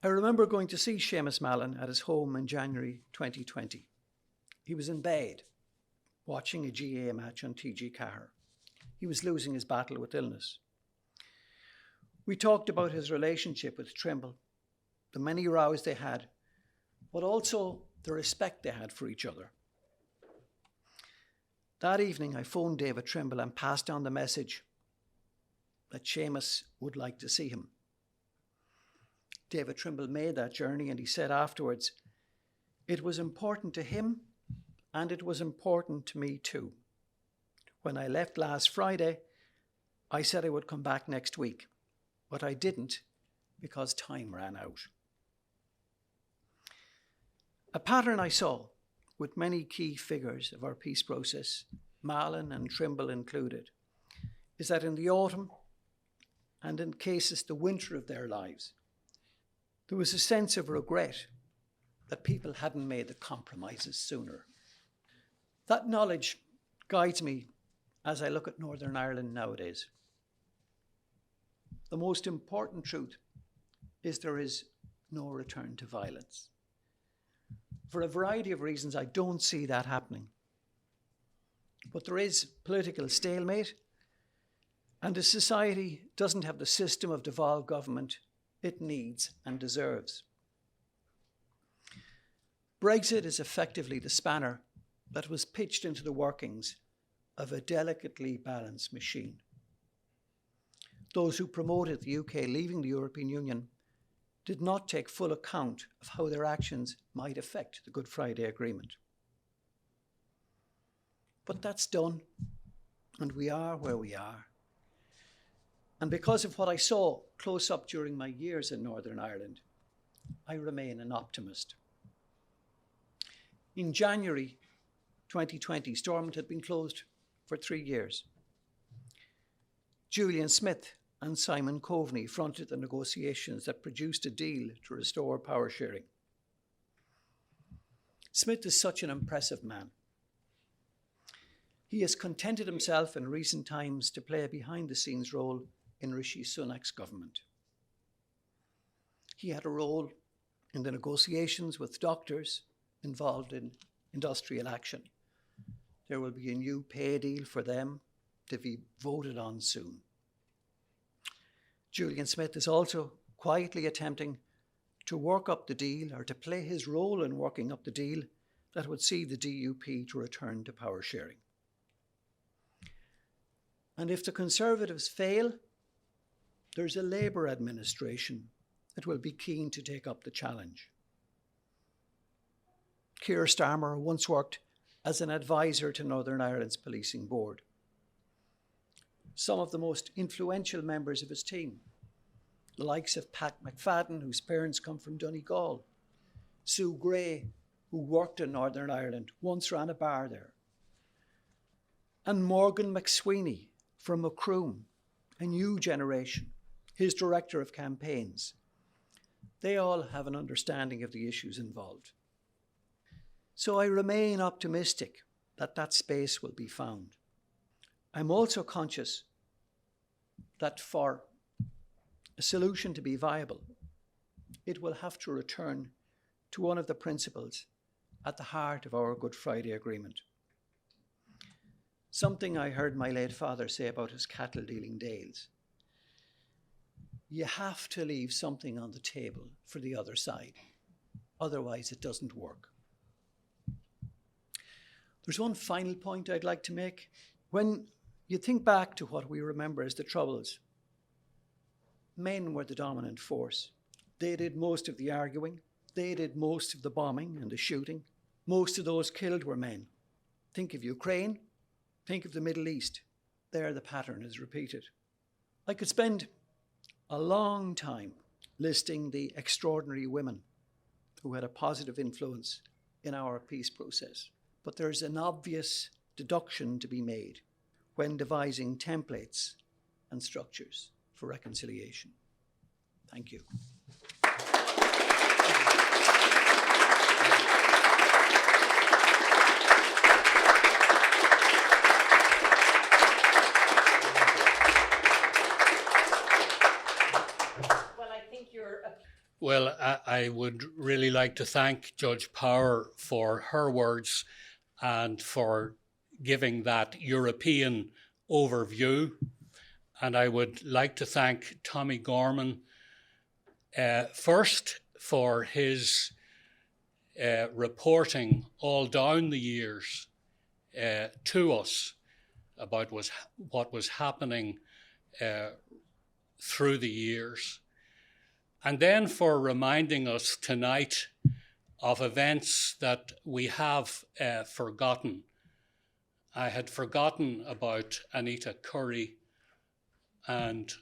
I remember going to see Seamus Mallon at his home in January 2020. He was in bed, watching a GAA match on TG Cahir. He was losing his battle with illness. We talked about his relationship with Trimble, the many rows they had, but also the respect they had for each other. That evening, I phoned David Trimble and passed on the message that Seamus would like to see him. David Trimble made that journey, and he said afterwards, "It was important to him and it was important to me too. When I left last Friday, I said I would come back next week, but I didn't because time ran out." A pattern I saw with many key figures of our peace process, Mallon and Trimble included, is that in the autumn, and in cases the winter of their lives, there was a sense of regret that people hadn't made the compromises sooner. That knowledge guides me as I look at Northern Ireland nowadays. The most important truth is there is no return to violence. For a variety of reasons, I don't see that happening. But there is political stalemate, and the society doesn't have the system of devolved government it needs and deserves. Brexit is effectively the spanner that was pitched into the workings of a delicately balanced machine. Those who promoted the UK leaving the European Union did not take full account of how their actions might affect the Good Friday Agreement. But that's done, and we are where we are. And because of what I saw close up during my years in Northern Ireland, I remain an optimist. In January 2020, Stormont had been closed for 3 years. Julian Smith and Simon Coveney fronted the negotiations that produced a deal to restore power sharing. Smith is such an impressive man. He has contented himself in recent times to play a behind-the-scenes role in Rishi Sunak's government. He had a role in the negotiations with doctors involved in industrial action. There will be a new pay deal for them to be voted on soon. Julian Smith is also quietly attempting to work up the deal, or to play his role in working up the deal that would see the DUP to return to power sharing. And if the Conservatives fail, there's a Labour administration that will be keen to take up the challenge. Keir Starmer once worked as an advisor to Northern Ireland's policing board. Some of the most influential members of his team, the likes of Pat McFadden, whose parents come from Donegal, Sue Gray, who worked in Northern Ireland, once ran a bar there, and Morgan McSweeney from Macroom, a new generation, his director of campaigns. They all have an understanding of the issues involved. So I remain optimistic that that space will be found. I'm also conscious that for a solution to be viable, it will have to return to one of the principles at the heart of our Good Friday Agreement. Something I heard my late father say about his cattle dealing days. You have to leave something on the table for the other side. Otherwise, it doesn't work. There's one final point I'd like to make. When you think back to what we remember as the Troubles, men were the dominant force. They did most of the arguing. They did most of the bombing and the shooting. Most of those killed were men. Think of Ukraine. Think of the Middle East. There the pattern is repeated. I could spend a long time listing the extraordinary women who had a positive influence in our peace process. But there's an obvious deduction to be made when devising templates and structures for reconciliation. Thank you. Well, I would really like to thank Judge Power for her words and for giving that European overview. And I would like to thank Tommie Gorman first for his reporting all down the years to us about what was happening through the years. And then for reminding us tonight of events that we have forgotten. I had forgotten about Anita Curry, and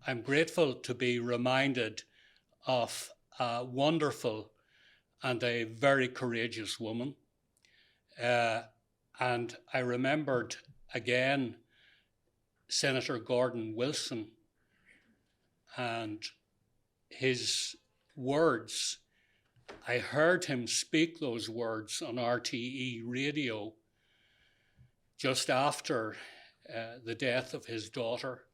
I'm grateful to be reminded of a wonderful and a very courageous woman. And I remembered again Senator Gordon Wilson and his words. I heard him speak those words on RTE radio just after the death of his daughter.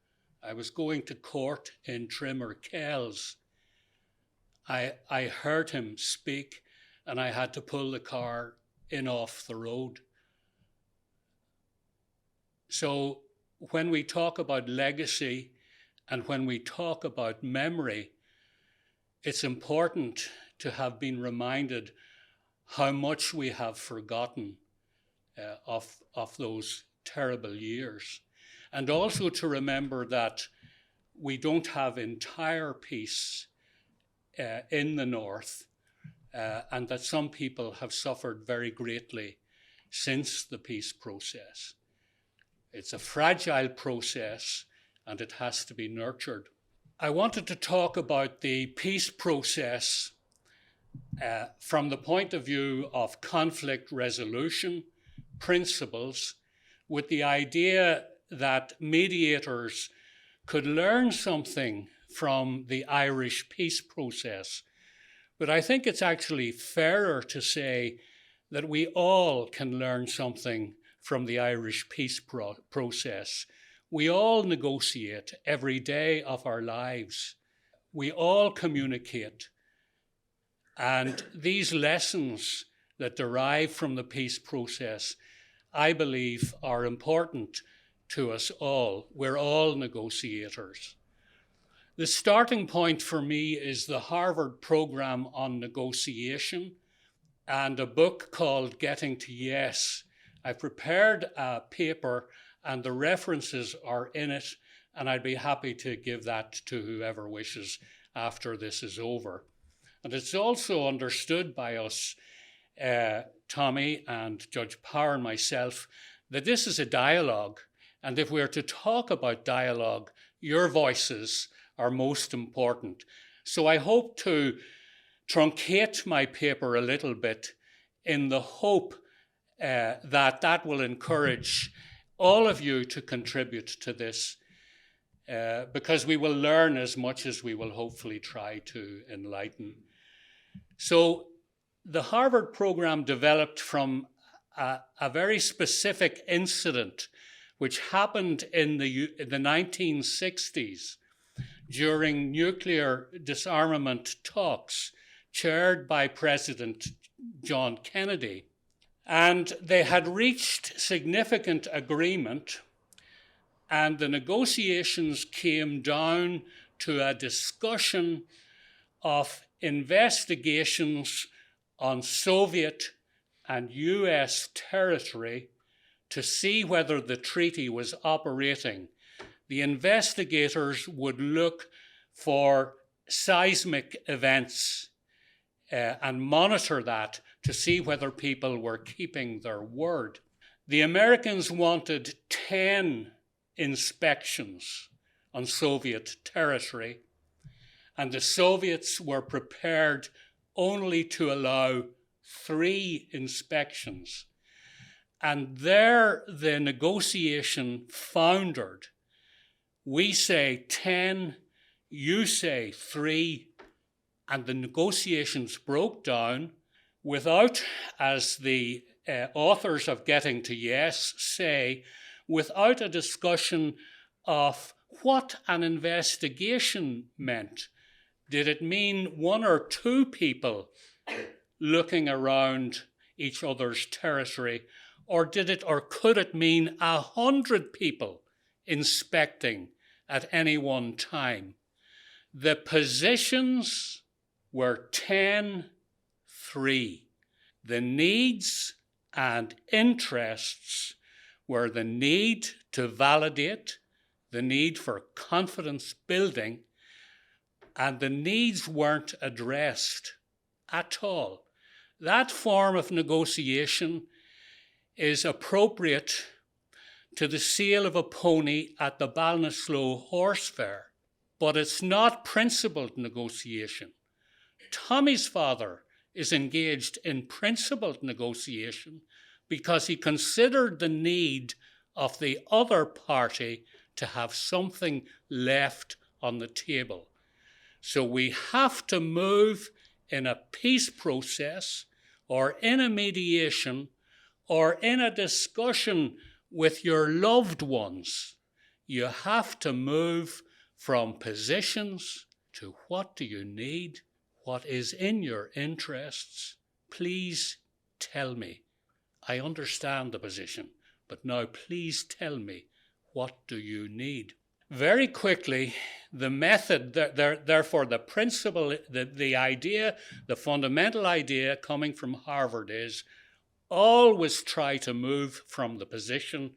I was going to court in Trimmer Kells, I heard him speak, and I had to pull the car in off the road. So when we talk about legacy and when we talk about memory, it's important to have been reminded how much we have forgotten of those terrible years. And also to remember that we don't have entire peace in the north, and that some people have suffered very greatly since the peace process. It's a fragile process, and it has to be nurtured. I wanted to talk about the peace process from the point of view of conflict resolution principles, with the idea that mediators could learn something from the Irish peace process. But I think it's actually fairer to say that we all can learn something from the Irish peace process. We all negotiate every day of our lives. We all communicate. And these lessons that derive from the peace process, I believe, are important to us all. We're all negotiators. The starting point for me is the Harvard program on negotiation and a book called Getting to Yes. I prepared a paper and the references are in it, and I'd be happy to give that to whoever wishes after this is over. And it's also understood by us, Tommie and Judge Power and myself, that this is a dialogue. And if we're to talk about dialogue, your voices are most important. So I hope to truncate my paper a little bit in the hope that will encourage all of you to contribute to this, because we will learn as much as we will hopefully try to enlighten. So the Harvard program developed from a very specific incident which happened in the 1960s during nuclear disarmament talks chaired by President John Kennedy. And they had reached significant agreement, and the negotiations came down to a discussion of investigations on Soviet and US territory to see whether the treaty was operating. The investigators would look for seismic events and monitor that to see whether people were keeping their word. The Americans wanted 10 inspections on Soviet territory, and the Soviets were prepared only to allow 3 inspections. And there the negotiation foundered. We say 10, you say 3, and the negotiations broke down without, as the authors of Getting to Yes say, without a discussion of what an investigation meant. Did it mean 1 or 2 people looking around each other's territory, or could it mean 100 people inspecting at any one time? The positions were 10-3. The needs and interests were the need to validate, the need for confidence building, and the needs weren't addressed at all. That form of negotiation is appropriate to the sale of a pony at the Ballinasloe Horse Fair, but it's not principled negotiation. Tommie's father is engaged in principled negotiation because he considered the need of the other party to have something left on the table. So we have to move in a peace process or in a mediation or in a discussion with your loved ones. You have to move from positions to what do you need, what is in your interests, please tell me. I understand the position, but now please tell me, what do you need? Very quickly, the method, therefore the principle, the idea, the fundamental idea coming from Harvard is always try to move from the position,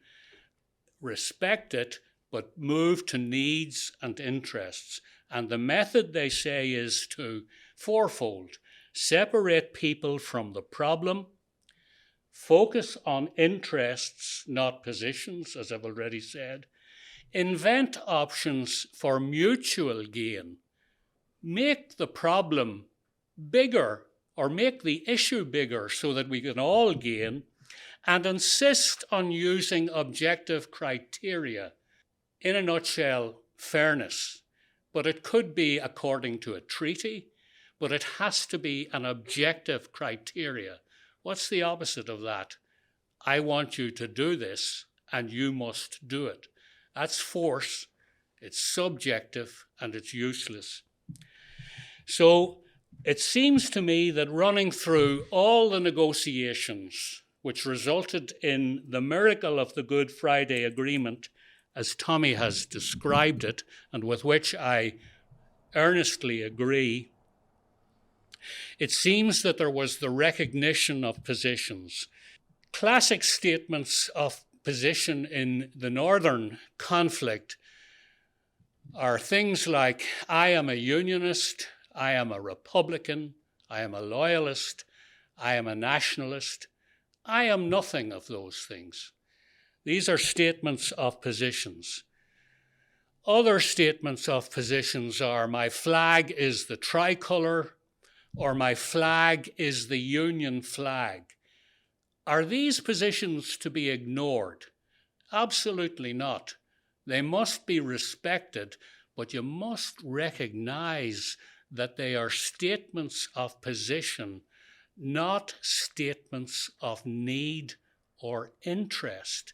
respect it, but move to needs and interests. And the method, they say, is to fourfold. Separate people from the problem, focus on interests, not positions, as I've already said, invent options for mutual gain, make the problem bigger or make the issue bigger so that we can all gain, and insist on using objective criteria. In a nutshell, fairness. But it could be according to a treaty, but it has to be an objective criteria. What's the opposite of that? I want you to do this, and you must do it. That's force, it's subjective, and it's useless. So it seems to me that running through all the negotiations which resulted in the miracle of the Good Friday Agreement, as Tommie has described it, and with which I earnestly agree, it seems that there was the recognition of positions. Classic statements of position in the northern conflict are things like, I am a unionist, I am a Republican, I am a loyalist, I am a nationalist. I am nothing of those things. These are statements of positions. Other statements of positions are, my flag is the tricolour, or my flag is the Union flag. Are these positions to be ignored? Absolutely not. They must be respected, but you must recognize that they are statements of position, not statements of need or interest.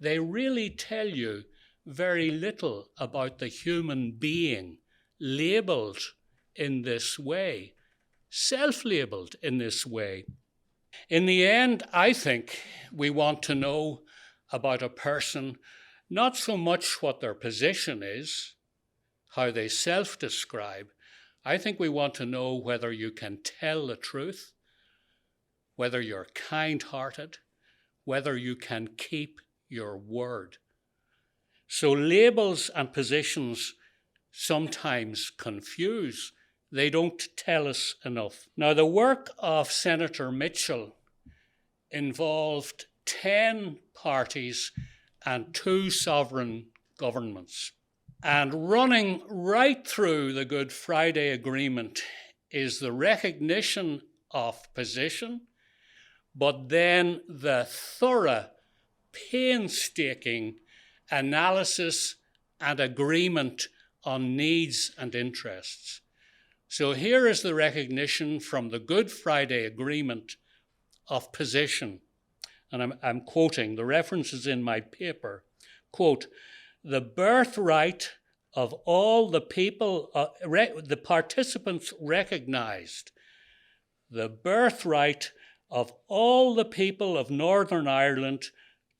They really tell you very little about the human being labelled in this way, self-labelled in this way. In the end, I think we want to know about a person not so much what their position is, how they self-describe. I think we want to know whether you can tell the truth, whether you're kind-hearted, whether you can keep your word. So labels and positions sometimes confuse. They don't tell us enough. Now, the work of Senator Mitchell involved 10 parties and 2 sovereign governments. And running right through the Good Friday Agreement is the recognition of position, but then the thorough, painstaking analysis and agreement on needs and interests. So here is the recognition from the Good Friday Agreement of position. And I'm quoting, the reference is in my paper. Quote, the birthright of all the people, the participants recognized the birthright of all the people of Northern Ireland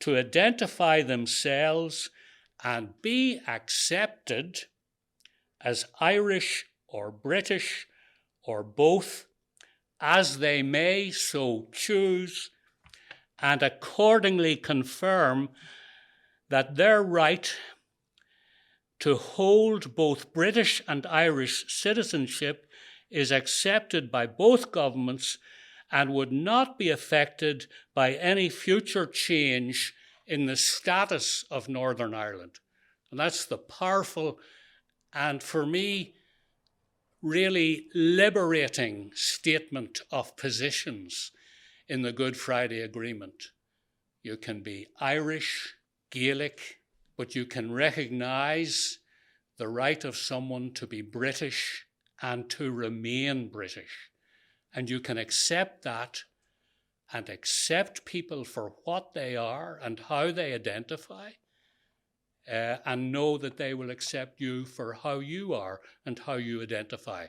to identify themselves and be accepted as Irish or British or both, as they may so choose, and accordingly confirm that their right to hold both British and Irish citizenship is accepted by both governments and would not be affected by any future change in the status of Northern Ireland. And that's the powerful and, for me, really liberating statement of positions in the Good Friday Agreement. You can be Irish, Gaelic, but you can recognise the right of someone to be British and to remain British. And you can accept that and accept people for what they are and how they identify, and know that they will accept you for how you are and how you identify.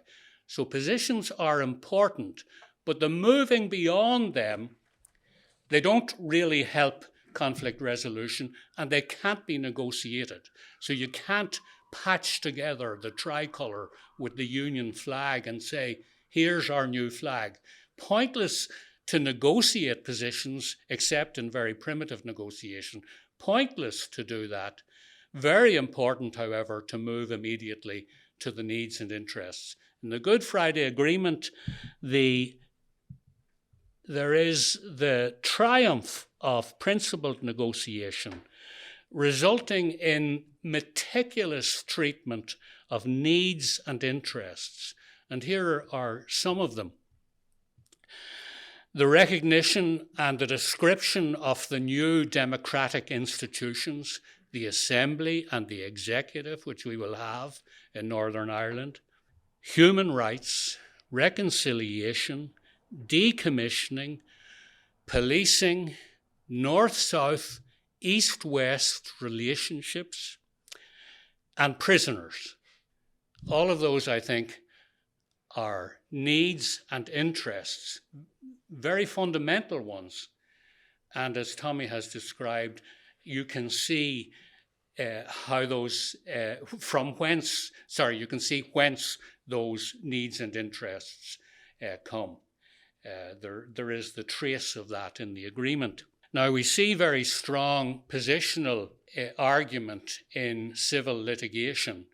So positions are important, but the moving beyond them, they don't really help conflict resolution, and they can't be negotiated. So you can't patch together the tricolour with the Union flag and say, here's our new flag. Pointless to negotiate positions, except in very primitive negotiation. Pointless to do that. Very important, however, to move immediately to the needs and interests. In the Good Friday Agreement, there is the triumph of principled negotiation, resulting in meticulous treatment of needs and interests. And here are some of them. The recognition and the description of the new democratic institutions, the Assembly and the Executive, which we will have in Northern Ireland, human rights, reconciliation, decommissioning, policing, north-south, east-west relationships, and prisoners. All of those, I think, are needs and interests, very fundamental ones. And as Tommie has described, you can see how those, you can see whence those needs and interests come. There is the trace of that in the agreement. Now, we see very strong positional argument in civil litigation.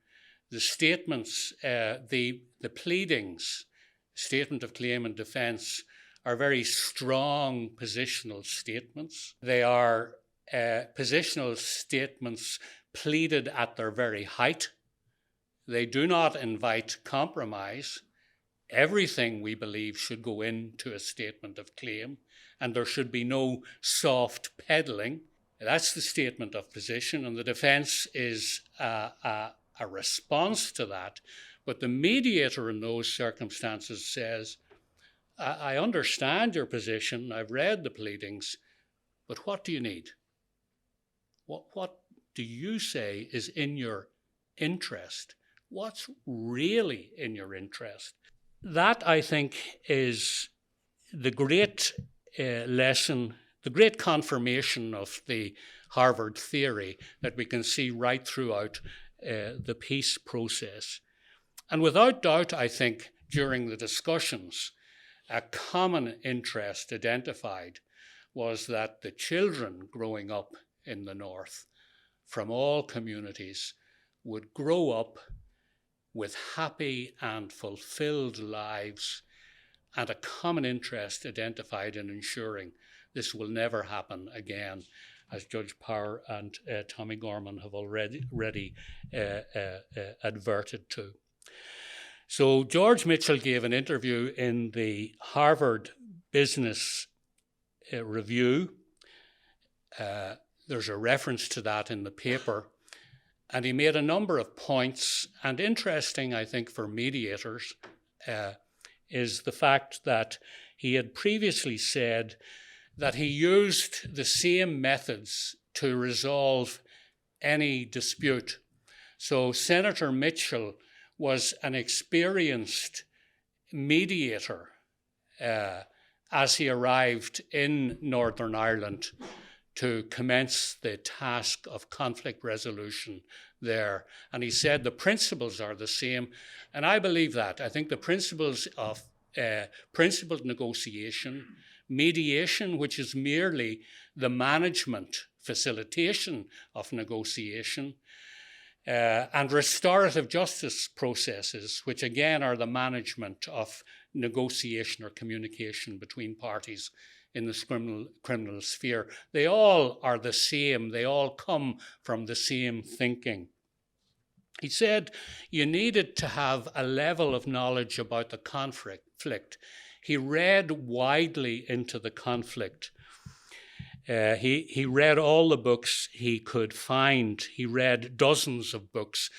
The statements, the pleadings, statement of claim and defence, are very strong positional statements. They are positional statements pleaded at their very height. They do not invite compromise. Everything, we believe, should go into a statement of claim, and there should be no soft peddling. That's the statement of position, and the defence is a response to that. But the mediator in those circumstances says, I understand your position, I've read the pleadings, but what do you need? What do you say is in your interest? What's really in your interest? That, I think, is the great lesson, the great confirmation of the Harvard theory that we can see right throughout the peace process. And without doubt, I think, during the discussions, a common interest identified was that the children growing up in the North from all communities would grow up with happy and fulfilled lives, and a common interest identified in ensuring this will never happen again, as Judge Power and Tommie Gorman have already adverted to. So George Mitchell gave an interview in the Harvard Business Review. There's a reference to that in the paper. And he made a number of points, and interesting, I think, for mediators, is the fact that he had previously said that he used the same methods to resolve any dispute. So Senator Mitchell was an experienced mediator as he arrived in Northern Ireland to commence the task of conflict resolution there. And he said the principles are the same. And I believe that. I think the principles of principled negotiation, mediation, which is merely the management, facilitation of negotiation, and restorative justice processes, which again are the management of negotiation or communication between parties in the criminal sphere. They all are the same. They all come from the same thinking. He said you needed to have a level of knowledge about the conflict. He read widely into the conflict. He read all the books he could find. He read dozens of books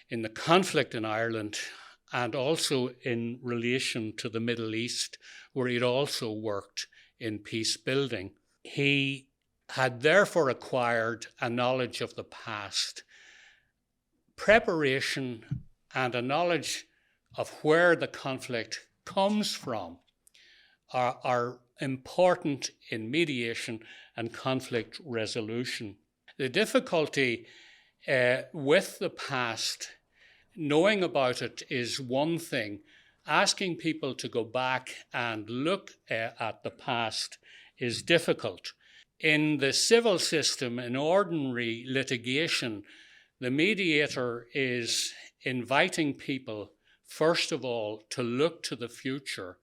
in the conflict in Ireland and also in relation to the Middle East, where he'd also worked in peace building. He had therefore acquired a knowledge of the past, preparation, and a knowledge of where the conflict comes from are important in mediation and conflict resolution. The difficulty with the past, knowing about it is one thing. Asking people to go back and look at the past is difficult. In the civil system, in ordinary litigation, the mediator is inviting people, first of all, to look to the future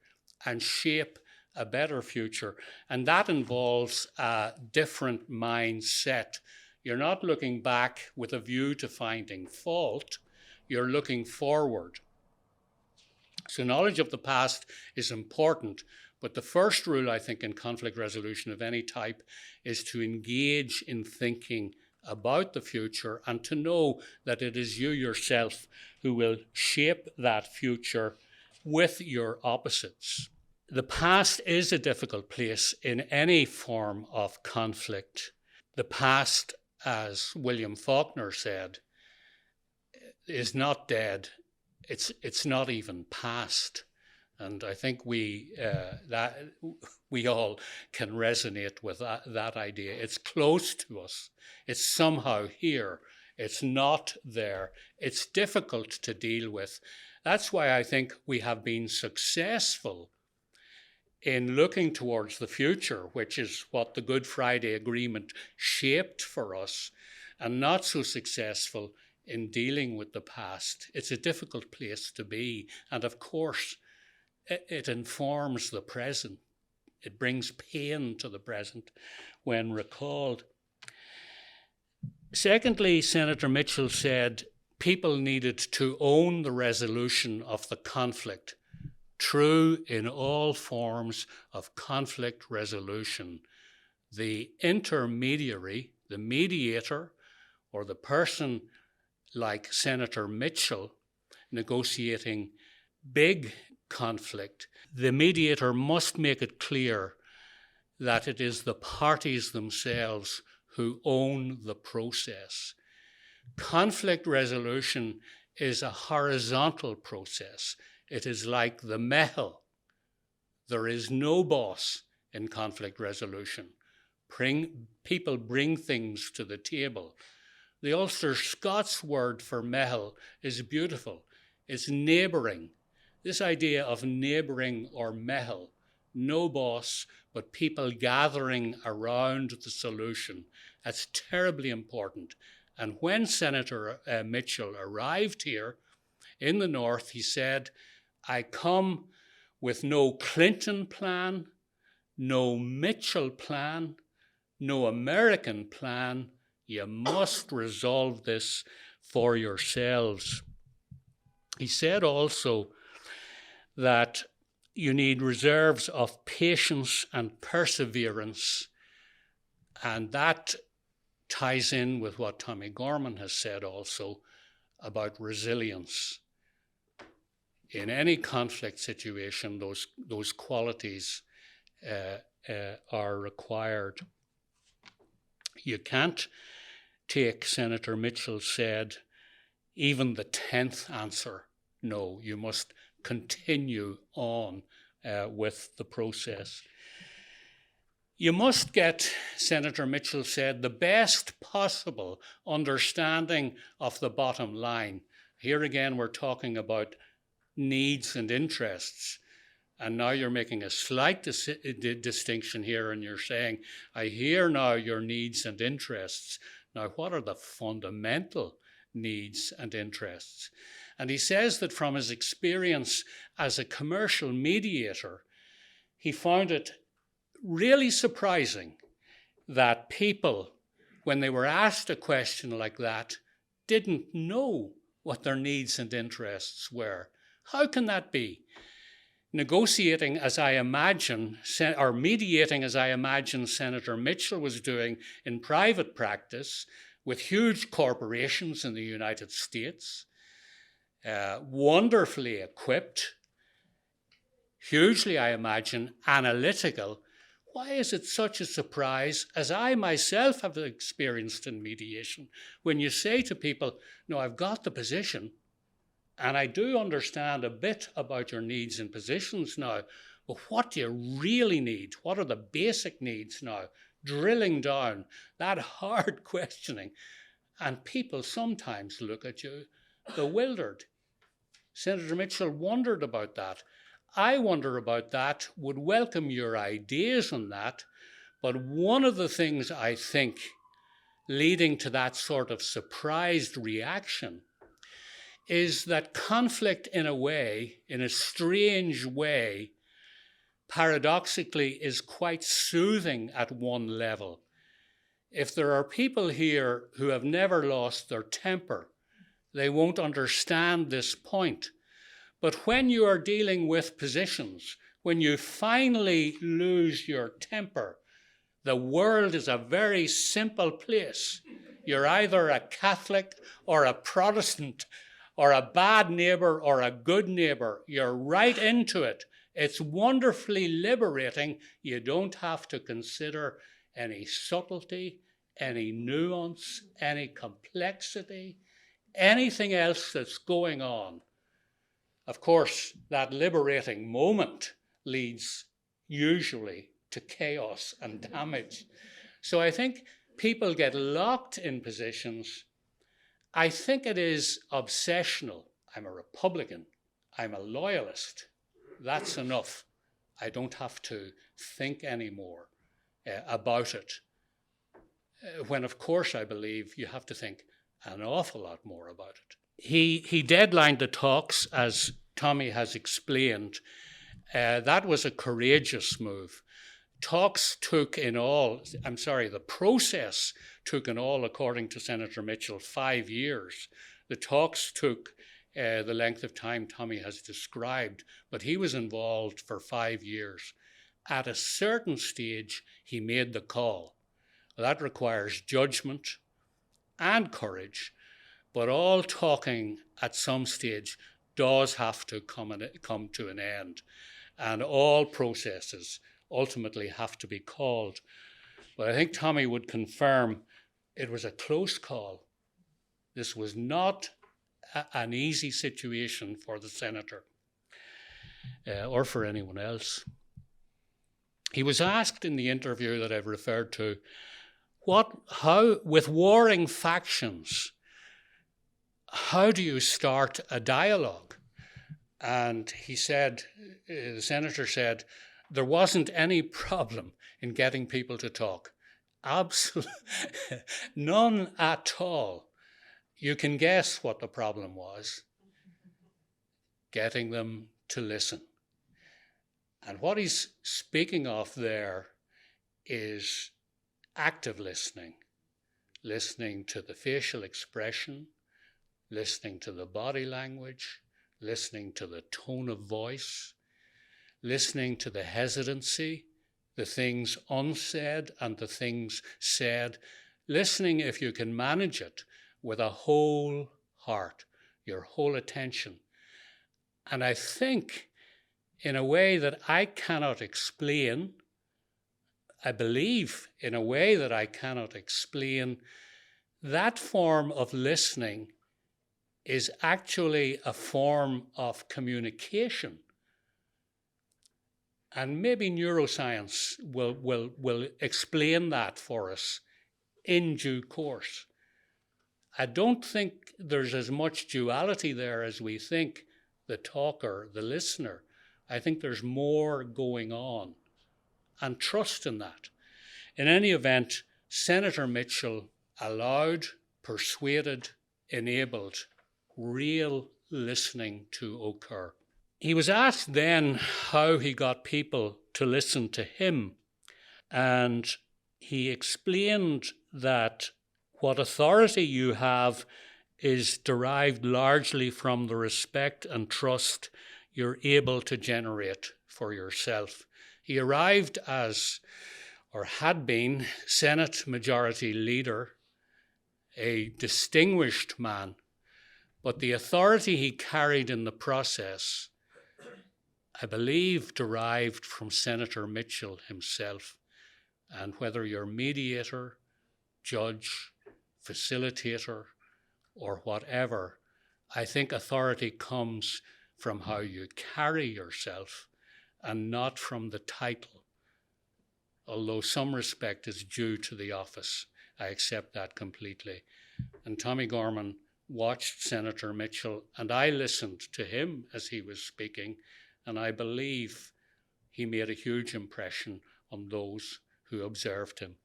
and shape a better future. And that involves a different mindset. You're not looking back with a view to finding fault. You're looking forward. So knowledge of the past is important, but the first rule, I think, in conflict resolution of any type is to engage in thinking about the future and to know that it is you yourself who will shape that future with your opposites. The past is a difficult place in any form of conflict. The past, as William Faulkner said, is not dead. It's not even past. And I think we all can resonate with that idea. It's close to us. It's somehow here. It's not there. It's difficult to deal with. That's why I think we have been successful in looking towards the future, which is what the Good Friday Agreement shaped for us, and not so successful in dealing with the past. It's a difficult place to be. And of course, it informs the present. It brings pain to the present when recalled. Secondly, Senator Mitchell said people needed to own the resolution of the conflict. True in all forms of conflict resolution. The intermediary, the mediator, or the person like Senator Mitchell negotiating big conflict, the mediator must make it clear that it is the parties themselves who own the process. Conflict resolution is a horizontal process. It is like the mehel. There is no boss in conflict resolution. People bring things to the table. The Ulster Scots word for mehel is beautiful. It's neighbouring. This idea of neighbouring or mehel, no boss, but people gathering around the solution, that's terribly important. And when Senator Mitchell arrived here in the North, he said, I come with no Clinton plan, no Mitchell plan, no American plan. You must resolve this for yourselves. He said also that you need reserves of patience and perseverance, and that ties in with what Tommie Gorman has said also about resilience. In any conflict situation, those qualities are required. You can't take, Senator Mitchell said, even the 10th answer. No, you must continue on with the process. You must get, Senator Mitchell said, the best possible understanding of the bottom line. Here again, we're talking about needs and interests. And now you're making a slight distinction here, and you're saying, I hear now your needs and interests. Now, what are the fundamental needs and interests? And he says that from his experience as a commercial mediator, he found it really surprising that people, when they were asked a question like that, didn't know what their needs and interests were. How can that be? Negotiating, as I imagine, or mediating, as I imagine Senator Mitchell was doing in private practice with huge corporations in the United States, wonderfully equipped, hugely, I imagine, analytical. Why is it such a surprise, as I myself have experienced in mediation, when you say to people, no, I've got the position, And I do understand a bit about your needs and positions now, but what do you really need? What are the basic needs now? Drilling down, that hard questioning. And people sometimes look at you bewildered. Senator Mitchell wondered about that. I wonder about that, would welcome your ideas on that. But one of the things I think leading to that sort of surprised reaction is that conflict in a strange way, paradoxically is quite soothing at one level. If there are people here who have never lost their temper, they won't understand this point. But when you are dealing with positions, when you finally lose your temper, the world is a very simple place. You're either a Catholic or a Protestant or a bad neighbour or a good neighbour. You're right into it. It's wonderfully liberating. You don't have to consider any subtlety, any nuance, any complexity, anything else that's going on. Of course, that liberating moment leads usually to chaos and damage. So I think people get locked in positions. I think it is obsessional. I'm a Republican. I'm a loyalist. That's enough. I don't have to think anymore about it. When, of course, I believe you have to think an awful lot more about it. He deadlined the talks, as Tommie has explained. That was a courageous move. The process took in all, according to Senator Mitchell, 5 years. The talks took the length of time Tommie has described, but he was involved for 5 years. At a certain stage, he made the call. That requires judgment and courage, but all talking at some stage does have to come to an end, and all processes ultimately have to be called. But I think Tommie would confirm it was a close call. This was not an easy situation for the senator or for anyone else. He was asked in the interview that I've referred to, how, with warring factions, how do you start a dialogue? And he said, the senator said, there wasn't any problem in getting people to talk. Absolutely none at all. You can guess what the problem was. Getting them to listen. And what he's speaking of there is active listening. Listening to the facial expression, listening to the body language, listening to the tone of voice, listening to the hesitancy, the things unsaid and the things said, listening, if you can manage it, with a whole heart, your whole attention. And I think, in a way that I cannot explain, I believe in a way that I cannot explain, that form of listening is actually a form of communication. And maybe neuroscience will explain that for us in due course. I don't think there's as much duality there as we think, the talker, the listener. I think there's more going on, and trust in that. In any event, Senator Mitchell allowed, persuaded, enabled real listening to occur. He was asked then how he got people to listen to him, and he explained that what authority you have is derived largely from the respect and trust you're able to generate for yourself. He arrived as, or had been, Senate Majority Leader, a distinguished man, but the authority he carried in the process, I believe, derived from Senator Mitchell himself. And whether you're mediator, judge, facilitator, or whatever, I think authority comes from how you carry yourself and not from the title. Although some respect is due to the office, I accept that completely. And Tommie Gorman watched Senator Mitchell, and I listened to him as he was speaking, and I believe he made a huge impression on those who observed him.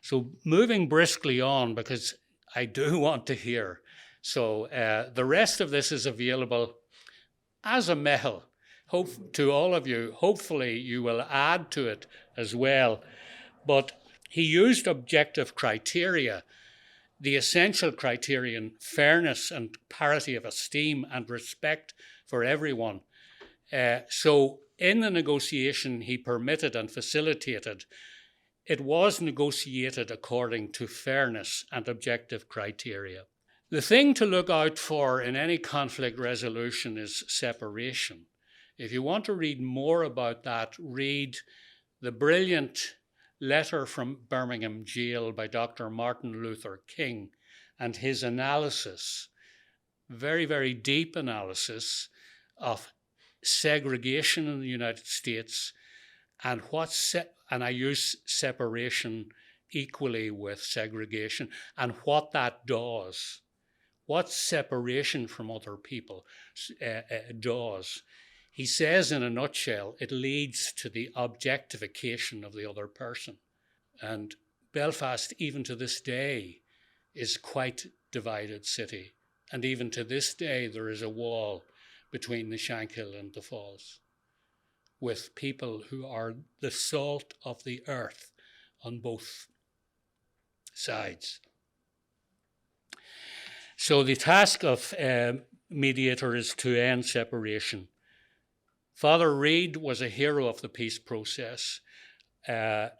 So moving briskly on, because I do want to hear. So the rest of this is available as a mehel to all of you. Hopefully you will add to it as well. But he used objective criteria, the essential criterion, fairness and parity of esteem and respect for everyone. So in the negotiation he permitted and facilitated, it was negotiated according to fairness and objective criteria. The thing to look out for in any conflict resolution is separation. If you want to read more about that, read the brilliant letter from Birmingham jail by Dr. Martin Luther King and his analysis, very, very deep analysis of segregation in the United States and and I use separation equally with segregation and what that does, what separation from other people does. He says in a nutshell, it leads to the objectification of the other person. And Belfast, even to this day, is quite divided city. And even to this day, there is a wall between the Shankill and the Falls, with people who are the salt of the earth on both sides. So the task of mediator is to end separation. Father Reid was a hero of the peace process.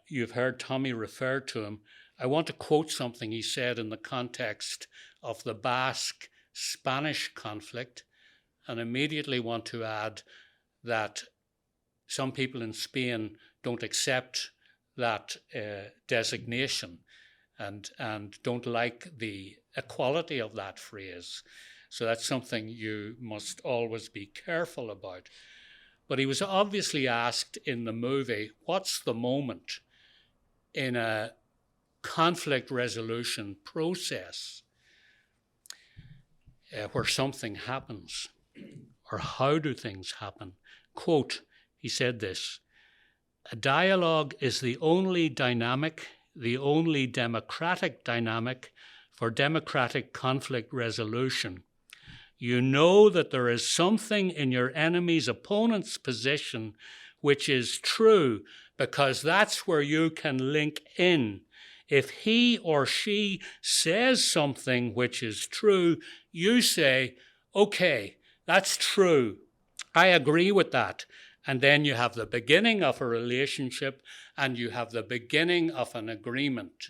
You've heard Tommie refer to him. I want to quote something he said in the context of the Basque-Spanish conflict, and immediately want to add that some people in Spain don't accept that designation and don't like the equality of that phrase. So that's something you must always be careful about. But he was obviously asked in the movie, what's the moment in a conflict resolution process where something happens? Or how do things happen? Quote, he said this, "A dialogue is the only dynamic, the only democratic dynamic for democratic conflict resolution. You know that there is something in your enemy's opponent's position which is true, because that's where you can link in. If he or she says something which is true, you say, okay, that's true. I agree with that. And then you have the beginning of a relationship and you have the beginning of an agreement.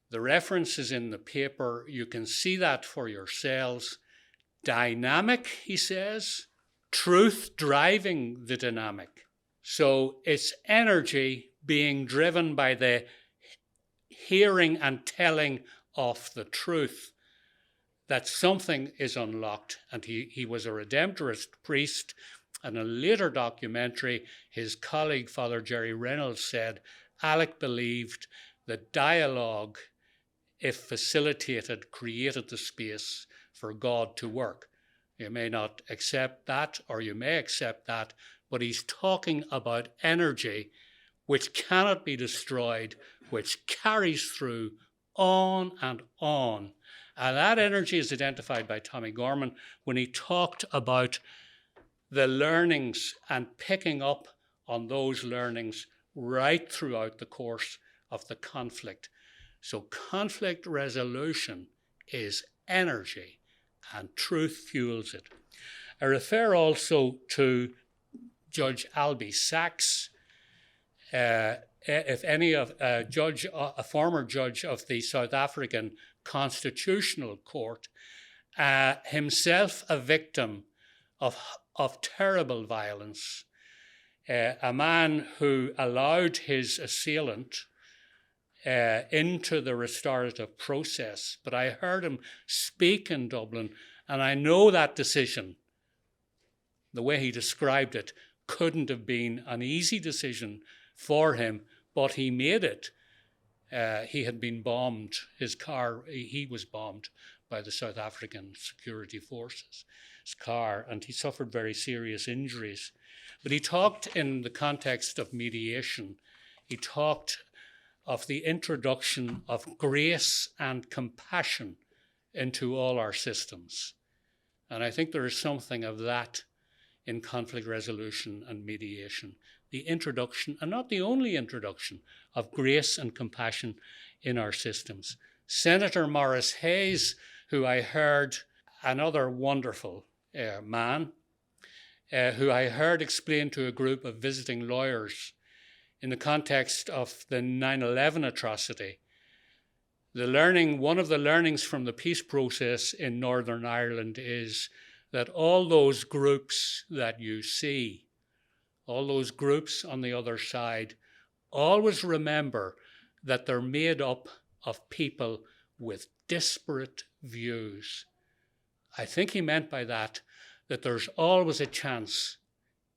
The reference is in the paper. You can see that for yourselves. Dynamic, he says, truth driving the dynamic. So it's energy being driven by the hearing and telling of the truth, that something is unlocked. And he was a Redemptorist priest. And in a later documentary, his colleague, Father Jerry Reynolds, said Alec believed that dialogue, if facilitated, created the space for God to work. You may not accept that, or you may accept that, but he's talking about energy which cannot be destroyed, which carries through on and on. And that energy is identified by Tommie Gorman when he talked about the learnings and picking up on those learnings right throughout the course of the conflict. So conflict resolution is energy, and truth fuels it. I refer also to Judge Albie Sachs, if any of a former judge of the South African Constitutional Court, himself a victim of terrible violence, a man who allowed his assailant into the restorative process. But I heard him speak in Dublin, and I know that decision, the way he described it, couldn't have been an easy decision for him, but he made it. He had been bombed. His car, he was bombed by the South African security forces, his car, and he suffered very serious injuries. But he talked in the context of mediation. He talked of the introduction of grace and compassion into all our systems. And I think there is something of that in conflict resolution and mediation. The introduction, and not the only introduction, of grace and compassion in our systems. Senator Maurice Hayes, who I heard, another wonderful man, who I heard explain to a group of visiting lawyers in the context of the 9/11 atrocity. One of the learnings from the peace process in Northern Ireland is that all those groups that you see, all those groups on the other side, always remember that they're made up of people with disparate views. I think he meant by that there's always a chance,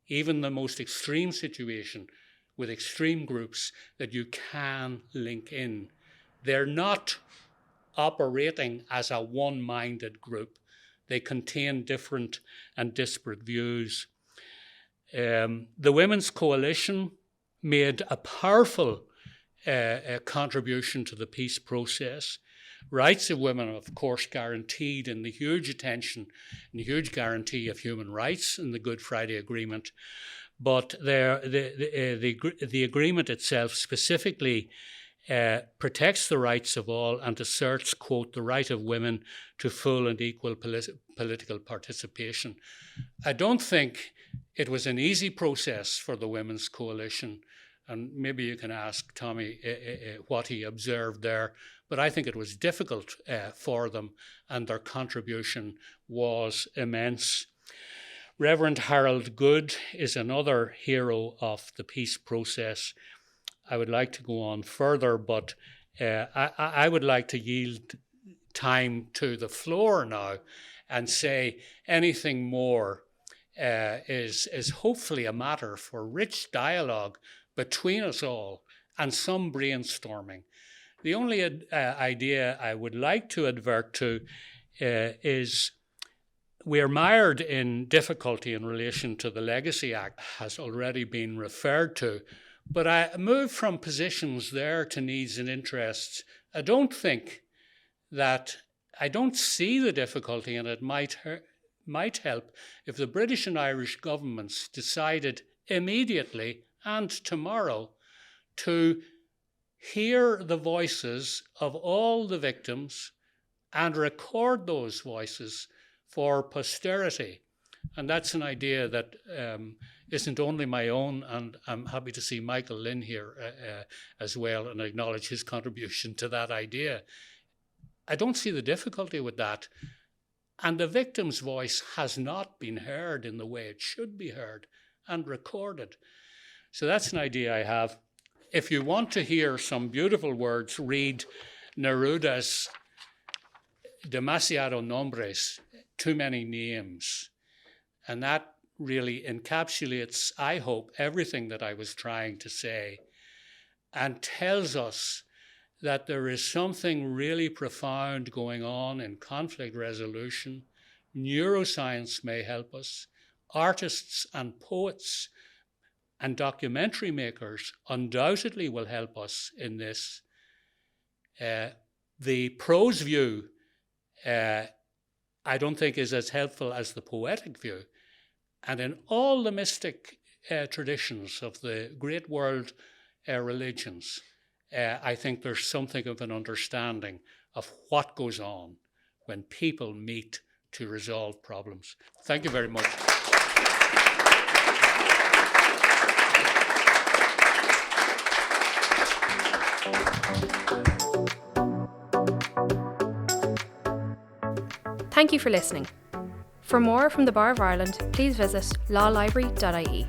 even the most extreme situation with extreme groups, that you can link in. They're not operating as a one-minded group. They contain different and disparate views. The Women's Coalition made a powerful contribution to the peace process. Rights of women, of course, guaranteed in the huge attention and the huge guarantee of human rights in the Good Friday Agreement. But the agreement itself specifically protects the rights of all and asserts, quote, the right of women to full and equal political participation. I don't think it was an easy process for the Women's Coalition, and maybe you can ask Tommie what he observed there, but I think it was difficult for them, and their contribution was immense. Reverend Harold Good is another hero of the peace process. I would like to go on further, but I would like to yield time to the floor now and say anything more is hopefully a matter for rich dialogue between us all and some brainstorming. The only idea I would like to advert to is we are mired in difficulty in relation to the Legacy Act, has already been referred to. But I move from positions there to needs and interests. I don't see the difficulty, and it might help if the British and Irish governments decided immediately and tomorrow to hear the voices of all the victims and record those voices for posterity. And that's an idea that isn't only my own, and I'm happy to see Michael Lynn here as well and acknowledge his contribution to that idea. I don't see the difficulty with that. And the victim's voice has not been heard in the way it should be heard and recorded. So that's an idea I have. If you want to hear some beautiful words, read Neruda's Demasiado Nombres, Too Many Names. And that really encapsulates, I hope, everything that I was trying to say, and tells us that there is something really profound going on in conflict resolution. Neuroscience may help us. Artists and poets and documentary makers undoubtedly will help us in this. The prose view, I don't think is as helpful as the poetic view. And in all the mystic traditions of the great world religions, I think there's something of an understanding of what goes on when people meet to resolve problems. Thank you very much. Thank you for listening. For more from the Bar of Ireland, please visit lawlibrary.ie.